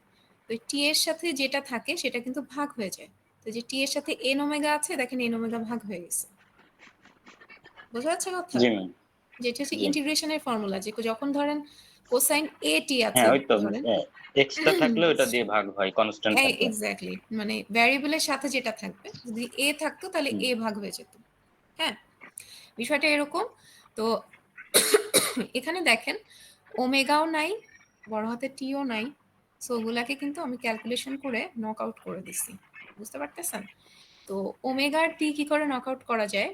তো টি এর সাথে যেটা থাকে সেটা কিন্তু ভাগ হয়ে যায়। তো যে টি এর সাথে এন ওমেগা আছে, দেখেন এন ওমেগা ভাগ হয়ে গেছে। বোঝা যাচ্ছে কথা? জি ম্যাম যেটা হচ্ছে জি ইন্টিগ্রেশনের ফর্মুলা, যে যখন ধরেন কোসাইন এ টি আছে হ্যাঁ ওই তো ধরেন, এক্সট্রা থাকলে ওটা দিয়ে ভাগ হয় কনস্ট্যান্ট থাকলে। এক্স্যাক্টলি, মানে ভ্যারিয়েবলের সাথে যেটা থাকবে, যদি এ থাকতো তাহলে হুম, এ ভাগ হয়ে যেত। হ্যাঁ, বিষয়টা এরকম। তো এখানে দেখেন ওমেগাও নাই, বড় হাতের টিও নাই। সো ওগুলাকে কিন্তু আমি ক্যালকুলেশন করে নক আউট করে দিছি, বুঝতে পারতেছেন? তো ওমেগার টি কি করে নক আউট করা যায়?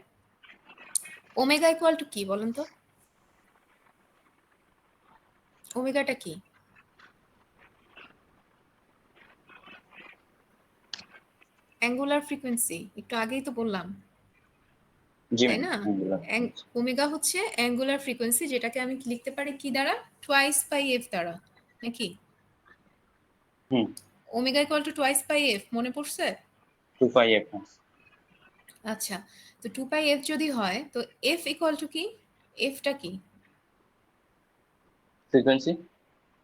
ওমেগা ইকুয়াল টু কি বলেন তো? ওমেগাটা কি? অ্যাঙ্গুলার ফ্রিকোয়েন্সি, একটু আগেই তো বললাম, জি তাই ম্যাম না? অ্যাঙ্গুলার। ওমেগা হচ্ছে অ্যাঙ্গুলার ফ্রিকোয়েন্সি, যেটাকে আমি লিখতে পারি কি দ্বারা? টোয়াইস পাই এফ দ্বারা, নাকি? হুম omega equal to twice pi F, মনে পড়ছে? 2πf আচ্ছা, তো 2 পাই এফ যদি হয় তো এফ ইকুয়াল টু কি? এফটা কি? ফ্রিকোয়েন্সি।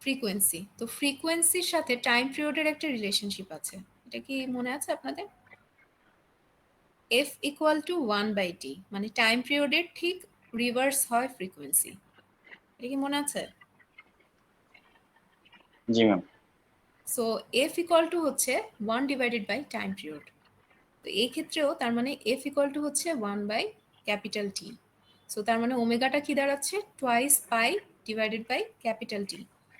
ফ্রিকোয়েন্সি। তো ফ্রিকোয়েন্সির সাথে টাইম পিরিয়ডের একটা রিলেশনশিপ আছে, এটা কি মনে আছে আপনাদের? এফ ইকুয়াল টু 1/t, মানে টাইম পিরিয়ডের ঠিক রিভার্স হয় ফ্রিকোয়েন্সি। এটা কি মনে আছে? জি ma'am so F equal to হচ্ছে 1 ডিভাইডেড বাই টাইম পিরিয়ড। তো এই ক্ষেত্রেও তার মানে এফ ইকুয়াল টু হচ্ছে 1/T। সো তার মানে ওমেগাটা কি দাঁড়াচ্ছে? Twice pi divided by T.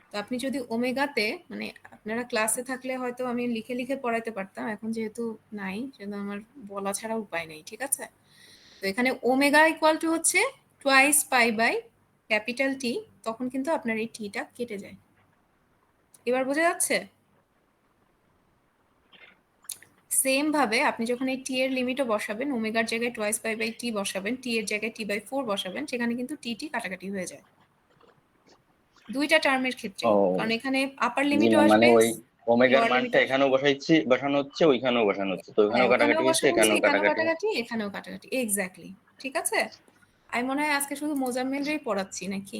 তো আপনি যদি ওমেগাতে, মানে আপনারা ক্লাসে থাকলে হয়তো আমি লিখে লিখে পড়াইতে পারতাম, এখন যেহেতু নাই সেজন্য আমার বলা ছাড়া উপায় নেই, ঠিক আছে? তো এখানে ওমেগা ইকুয়াল টু হচ্ছে টোয়াইস পাই বাই টি, তখন কিন্তু আপনার এই টিটা কেটে যায়। এবার বোঝা যাচ্ছে? সেম ভাবে আপনি যখন এই টি এর লিমিটও বসাবেন, ওমেগার জায়গায় টোয়াইস পাই বাই টি বসাবেন, টি এর জায়গায় t/4 বসাবেন, সেখানে কিন্তু টি কাটাকাটি হয়ে যায় দুইটা টার্মের ক্ষেত্রে। ও কারণ এখানে আপার জি লিমিটও ম্যাম মানে আসবে, ওই ওমেগার লোয়ার মানটা লিমিটও আসবে। এখানেও বসানো হচ্ছে ওইখানেও বসানো হচ্ছে, তো হ্যাঁ, ওখানেও ওখানেও কাটাকাটি হচ্ছে বসানো হচ্ছে, এখানেও এখানেও কাটাকাটি হচ্ছে। কাটাকাটি, এখানেও কাটাকাটি, এক্স্যাক্টলি। ঠিক আছে, আমি মনে হয় আজকে শুধু মোজাম্মেলরেই পড়াচ্ছি নাকি?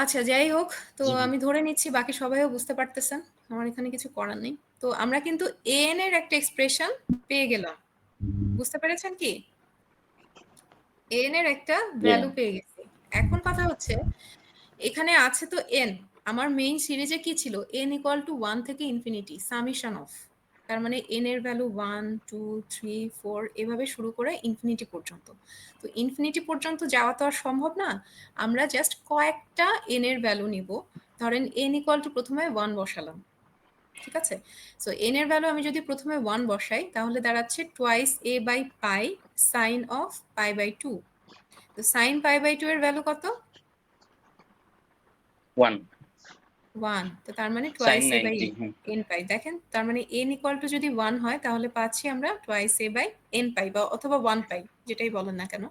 আচ্ছা যাই হোক, তো জি ম্যাম। আমি ধরে নিচ্ছি বাকি সবাইও বুঝতে পারতেছেন। আমার এখানে কিছু করার নেই। তো আমরা কিন্তু an এর একটা এক্সপ্রেশন পেয়ে গেলাম। বুঝতে পেরেছেন কি? an এর একটা জি ভ্যালু ম্যাম। পেয়ে গেছি। এখন কথা হচ্ছে এখানে আছে তো n, আমার মেইন সিরিজে কি ছিল? n ইকুয়াল টু 1 থেকে ইনফিনিটি সামেশন অফ, তার মানে n এর ভ্যালু 1 2 3 4 এভাবে শুরু করে ইনফিনিটি পর্যন্ত। তো ইনফিনিটি পর্যন্ত যাওয়া তো আর সম্ভব না, আমরা জাস্ট কয়েকটা n এর ভ্যালু নিব। ধরেন n ইকুয়াল টু প্রথমে 1 বসালাম, ঠিক আছে? সো n এর ভ্যালু আমি যদি প্রথমে 1 বসাই তাহলে দাঁড়াচ্ছে twice a by pi sine of pi by 2। তো সাইন পাই বাই 2 এর ভ্যালু কত? 1 1। তো তার মানে sin twice a by 90। n pi. দেখেন তার মানে n ইকুয়াল টু যদি 1 হয় তাহলে পাচ্ছি আমরা টুয়াইস a বাই n পাই বা অথবা 1 পাই, যেটাই বলেন না কেন।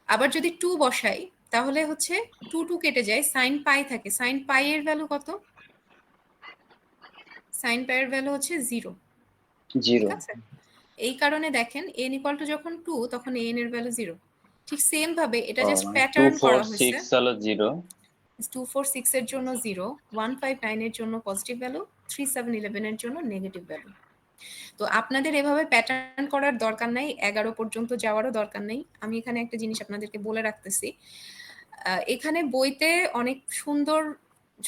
আবার যদি 2 বসাই তাহলে হচ্ছে 2 2 কেটে যায়, সাইন পাই থাকে। সাইন পাই এর ভ্যালু কত? সাইন পাই এর ভ্যালু হচ্ছে 0, ঠিক 0। আছে? এই কারণে দেখেন n ইকুয়াল টু যখন 2 তখন n এর ভ্যালু 0। ঠিক সেম ভাবে এটা ও জাস্ট মানে 2 প্যাটার্ন 4 করা হয়েছে। 6 হলো 0। 2 4 6 এর জন্য 0, 1 5 9 এর জন্য পজিটিভ ভ্যালু, 3 7 11 এর জন্য নেগেটিভ ভ্যালু। তো আপনাদের এভাবে প্যাটার্ন করার দরকার নাই, 11 পর্যন্ত যাওয়ারও দরকার নেই। আমি এখানে একটা জিনিস আপনাদেরকে বলে রাখতেছি, এখানে বইতে অনেক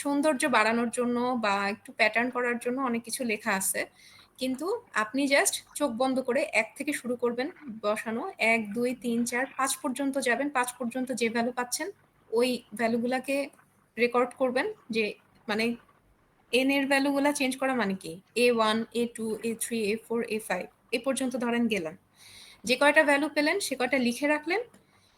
সৌন্দর্য বাড়ানোর জন্য বা একটু প্যাটার্ন করার জন্য অনেক কিছু লেখা আছে, কিন্তু আপনি জাস্ট চোখ বন্ধ করে 1 থেকে শুরু করবেন বসানো, 1 2 3 4 5 পর্যন্ত যাবেন। 5 পর্যন্ত যে ভ্যালু পাচ্ছেন ওই ভ্যালুগুলাকে রেকর্ড করবেন, যে মানে n এর ভ্যালুগুলা চেঞ্জ করা মানে কি, a1 a2 a3 a4 a5 এই পর্যন্ত ধরেন গেলেন। যে কয়টা ভ্যালু পেলেন সে কয়টা লিখে রাখলেন।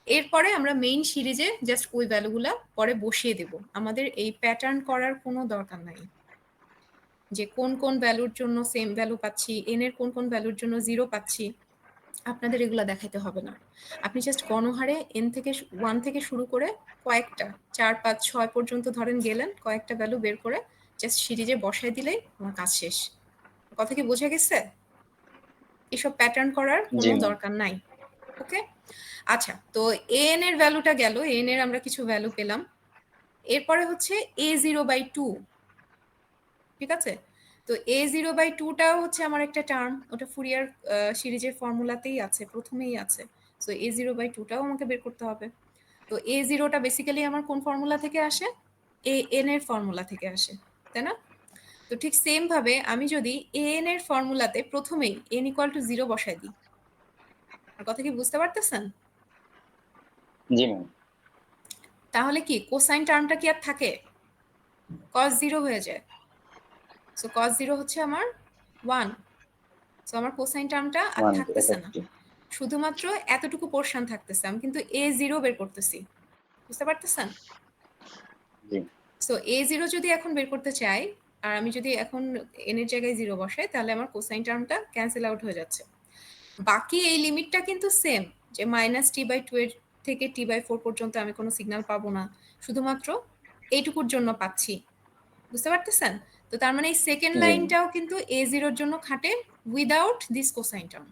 এরপরে আমরা মেইন সিরিজে জাস্ট ওই ভ্যালুগুলা পরে বসিয়ে দেব। আমাদের এই প্যাটার্ন করার কোনো দরকার নাই যে কোন কোন ভ্যালুর জন্য সেম ভ্যালু পাচ্ছি, n এর কোন কোন ভ্যালুর জন্য 0 পাচ্ছি। আপনাদের এগুলা দেখাইতে হবে না। আপনি জাস্ট গণহারে n থেকে 1 থেকে শুরু করে কয়েকটা 4 5 6 পর্যন্ত ধরেন গেলেন, কয়েকটা ভ্যালু বের করে জাস্ট সিরিজে বসাই দিলেই আমার কাজ শেষ। কথা কি বোঝা গেছে? এসব প্যাটার্ন করার জি কোনো ম্যাম। দরকার নাই। ওকে, আচ্ছা তো an এর ভ্যালুটা গেল, n এর আমরা কিছু ভ্যালু পেলাম। এরপরে হচ্ছে a0/2, ঠিক আছে? তো a0/2 টাও হচ্ছে আমার একটা টার্ম, ওটা ফুরিয়ার সিরিজের ফর্মুলাতেই আছে, প্রথমেই আছে। সো a0/2 টাও আমাকে বের করতে হবে। তো a0 টা বেসিক্যালি আমার কোন ফর্মুলা থেকে আসে? an এর ফর্মুলা থেকে আসে, তাই না? তো ঠিক সেম ভাবে আমি যদি an এর ফর্মুলাতে প্রথমেই n ইকুয়াল টু 0 বসাই দিই, আর কথা কি বুঝতে পারতেছেন? জি ম্যাম। তাহলে কি কোসাইন টার্মটা কি আর থাকে? cos 0 হয়ে যায়। সো cos 0 হচ্ছে আমার 1। সো আমার কোসাইন টার্মটা আর 1 থাকতেছে না, exactly। শুধুমাত্র এতটুকু পোর্শন থাকতেছে। আমি কিন্তু a0 বের করতেছি, বুঝতে পারতেছেন? জি। সো a0 যদি এখন বের করতে চাই আর আমি যদি এখন n এর জায়গায় 0 বসাই তাহলে আমার কোসাইন টার্মটা ক্যান্সেল আউট হয়ে যাচ্ছে। বাকি এই লিমিটটা কিন্তু সেম, যে -t/2 এর থেকে t/4 পর্যন্ত আমি কোনো সিগন্যাল পাবো না, শুধুমাত্র এইটুকুর জন্য পাচ্ছি। বুঝতে পারতেছেন? তো তার মানে এই সেকেন্ড জি লাইনটাও কিন্তু a0 এর জন্য খাটে উইদাউট দিস কোসাইন টার্ম।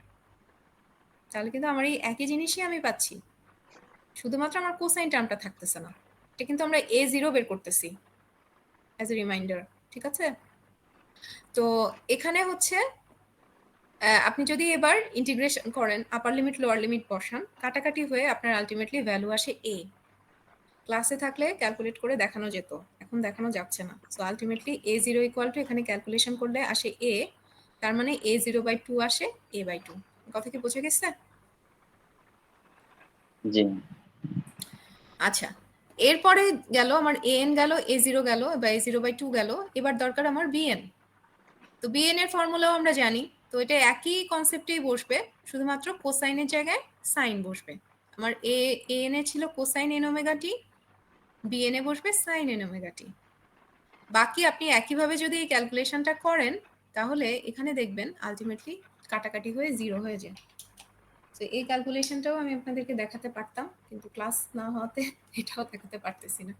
তাহলে কিন্তু আমার এই একই জিনিসই আমি পাচ্ছি, শুধুমাত্র আমার কোসাইন টার্মটা থাকতেছে না। এটা কিন্তু আমরা a0 বের করতেছি অ্যাজ এ রিমাইন্ডার, ঠিক আছে? তো এখানে হচ্ছে আপনি যদি এবার ইন্টিগ্রেশন করেন, আপার লিমিট লোয়ার লিমিট বসান, কাটাকাটি হয়ে আপনার আলটিমেটলি ভ্যালু আসে a। ক্লাসে থাকলে ক্যালকুলেট করে দেখানো যেত, এখন দেখানো যাচ্ছে না। So ultimately a0 equal to এখানে ক্যালকুলেশন করলে আসে a, তার মানে a0/2 আসে a/2। কথা কি বোঝা গেছে? জি। আচ্ছা, এরপরে গেল আমার an গেল, a0 গেল বা a0/2 গেল, এবার দরকার আমার bn। তো bn এর ফর্মুলাও আমরা জানি, তো এটা একই কনসেপ্টেই বসবে, শুধুমাত্র কোসাইনের জায়গায় সাইন বসবে। আমার an এ ছিল cosine n omega t, bn এ বসবে সাইন n ওমেগা টি। বাকি আপনি একইভাবে যদি এই ক্যালকুলেশনটা করেন তাহলে এখানে দেখবেন আলটিমেটলি কাটাকাটি হয়ে 0 হয়ে যায়। তো এই ক্যালকুলেশনটাও আমি আপনাদেরকে দেখাতে পারতাম, কিন্তু ক্লাস না হওয়াতে এটাও দেখাতে পারতেছি না,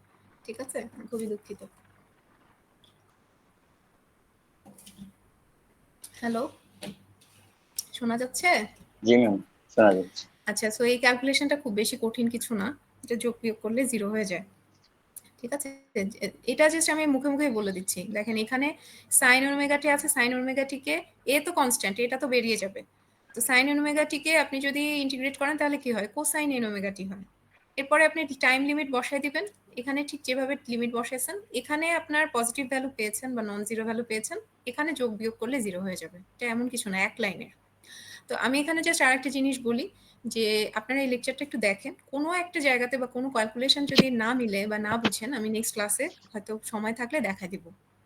ঠিক আছে? আমি খুবই দুঃখিত। হ্যালো, শোনা যাচ্ছে? জি ম্যাম। শোনা যাচ্ছে। আচ্ছা, সো এই ক্যালকুলেশনটা খুব বেশি কঠিন কিছু না, এটা যোগ বিয়োগ করলে 0 হয়ে যায়। ঠিক আছে, এটা জাস্ট আমি মুখে মুখে বলে দিচ্ছি। দেখেন এখানে সাইন ওমেগাটি আছে, সাইন ওমেগাটিকে এ তো কনস্ট্যান্ট, এটা তো বেরিয়ে যাবে। তো সাইন ওমেগাটিকে আপনি যদি ইন্টিগ্রেট করেন তাহলে কি হয়, কোসাইন এন ওমেগাটি হয়। এরপরে আপনি টাইম লিমিট বসাই দিবেন, এখানে ঠিক যেভাবে লিমিট বসাইছেন, এখানে আপনার পজিটিভ ভ্যালু পেয়েছেন বা নন জিরো ভ্যালু পেয়েছেন, এখানে যোগ বিয়োগ করলে 0 হয়ে যাবে। এটা এমন কিছু না, এক লাইনের। তো আমি এখানে জাস্ট আরেকটা জিনিস বলি যে আপনারা এই লেকচারটা একটু দেখেন, কোনো একটা জায়গাতে বা কোনো ক্যালকুলেশন যদি না মিলে বা না বুঝেন, আমি নেক্সট ক্লাসে হয়তো সময় থাকলে দেখা দিব।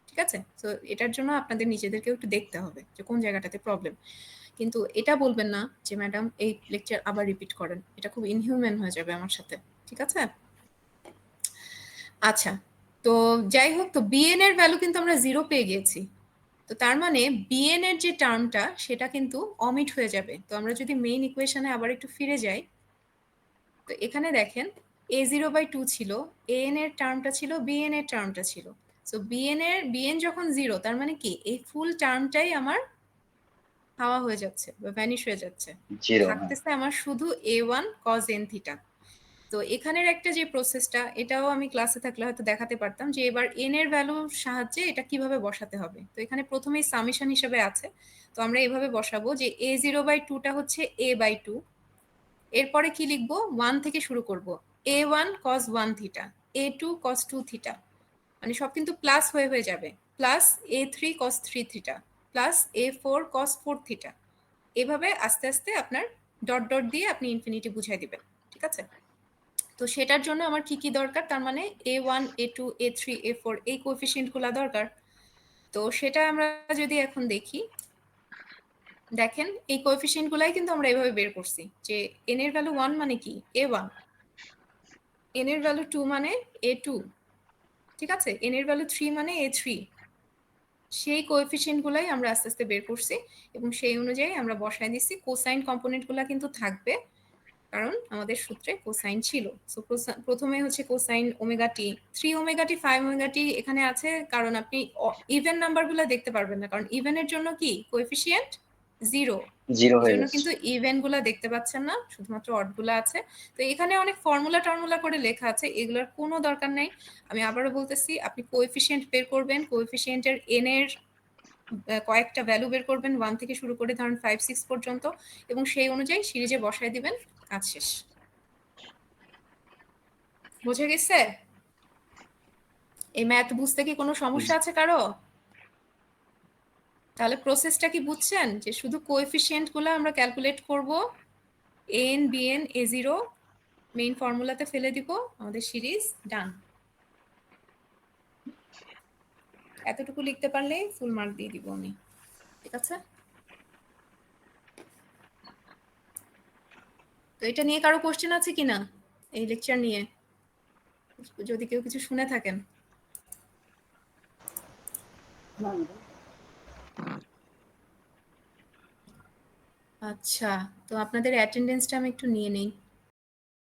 ঠিক আছে, তো এটার জন্য আপনাদের নিজেদেরকেও একটু দেখতে হবে যে কোন জায়গাটাতে প্রবলেম। কিন্তু এটা বলবেন না যে ম্যাডাম এই লেকচার আবার রিপিট করেন, এটা খুব ইনহিউম্যান হয়ে যাবে আমার সাথে। ঠিক আছে, আচ্ছা, তো যাই হোক, তো বিএন এর ভ্যালু কিন্তু আমরা 0 পেয়ে গিয়েছি। তো তার মানে বিএন এর যে টার্মটা সেটা কিন্তু অমিট হয়ে যাবে। তো আমরা যদি মেইন ইকুয়েশনে আবার একটু ফিরে যাই, তো এখানে দেখেন a0/2 ছিল, an এর টার্মটা ছিল, bn এর টার্মটা ছিল। সো bn যখন 0, তার মানে কি এই ফুল টার্মটাই আমার হাওয়া হয়ে যাচ্ছে বা ভ্যানিশ হয়ে যাচ্ছে, 0। হ্যাঁ, থাকতেছে আমার শুধু a1 cos n থিটা। তো এখানের একটা যে প্রসেসটা, এটাও আমি ক্লাসে থাকলে হয়তো দেখাতে পারতাম যে এবার n এর ভ্যালুর সাহায্যে এটা কিভাবে বসাতে হবে। তো এখানে প্রথমেই সামেশন হিসেবে আছে, তো আমরা এভাবে বসাবো যে a0/2টা হচ্ছে a/2, এরপরে কি লিখবো, 1 থেকে শুরু করব, a1 cos 1 theta, a2 cos 2 theta, মানে সব কিন্তু প্লাস হয়ে হয়ে যাবে, plus a3 cos 3 theta, plus a4 cos 4 theta. এভাবে আস্তে আস্তে আপনার ডট ডট দিয়ে আপনি ইনফিনিটি বুঝাই দিবেন। ঠিক আছে, তো সেটার জন্য আমার কি কি দরকার, তার মানে a1 a2 a3 a4 এই কোএফিসিয়েন্টগুলো দরকার। তো সেটা আমরা যদি এখন দেখি, দেখেন এই কোএফিসিয়েন্টগুলাই কিন্তু আমরা এভাবে বের করছি যে n এর ভ্যালু 1 মানে কি a1, n এর ভ্যালু 2 মানে a2, ঠিক আছে, n এর ভ্যালু 3 মানে a3। সেই কোএফিসিয়েন্টগুলাই আমরা আস্তে আস্তে বের করছি এবং সেই অনুযায়ী আমরা বসায় দিচ্ছি। কোসাইন কম্পোনেন্টগুলো কিন্তু থাকবে, কারণ আমাদের সূত্রে কোসাইন ছিল। সো প্রথমে হচ্ছে cosine omega t, 3 omega t, 5 omega t এখানে আছে, কারণ আপনি ইভেন নাম্বারগুলো দেখতে পারবেন না, কারণ ইভেনের জন্য কি কোএফিসিয়েন্ট 0, 0 এই হয়ে জন্য যাচ্ছে। কিন্তু ইভেন গুলা দেখতে পাচ্ছেন না, শুধুমাত্র অড গুলা আছে। তো এখানে অনেক ফর্মুলা করে লেখা আছে, এগুলোর কোনো দরকার নাই। আমি আবারও বলতেছি, আপনি কোএফিসিয়েন্ট বের করবেন, কোএফিসিয়েন্টের n এর কয়েকটা ভ্যালু বের করবেন 1 থেকে শুরু করে ধরেন 5 6 পর্যন্ত, এবং সেই অনুযায়ী সিরিজে বসায় দিবেন, কাজ শেষ। বুঝে গেছে? এই ম্যাথ বুঝতে কি কোনো সমস্যা আছে কারো? তাহলে প্রসেসটা কি বুঝছেন, যে শুধু কোএফিসিয়েন্ট গুলো আমরা ক্যালকুলেট করব, an bn a0 মেইন ফর্মুলাতে ফেলে দিব, আমাদের সিরিজ ডান। এতটুকু লিখতে পারলে ফুল মার্ক দিয়ে দিব আমি। ঠিক আছে, তো এটা নিয়ে কারো কোশ্চেন আছে কিনা, এই লেকচার নিয়ে যদি কেউ কিছু শুনে থাকেন? আচ্ছা, তো আপনাদের অ্যাটেন্ডেন্সটা আমি একটু নিয়ে নেই।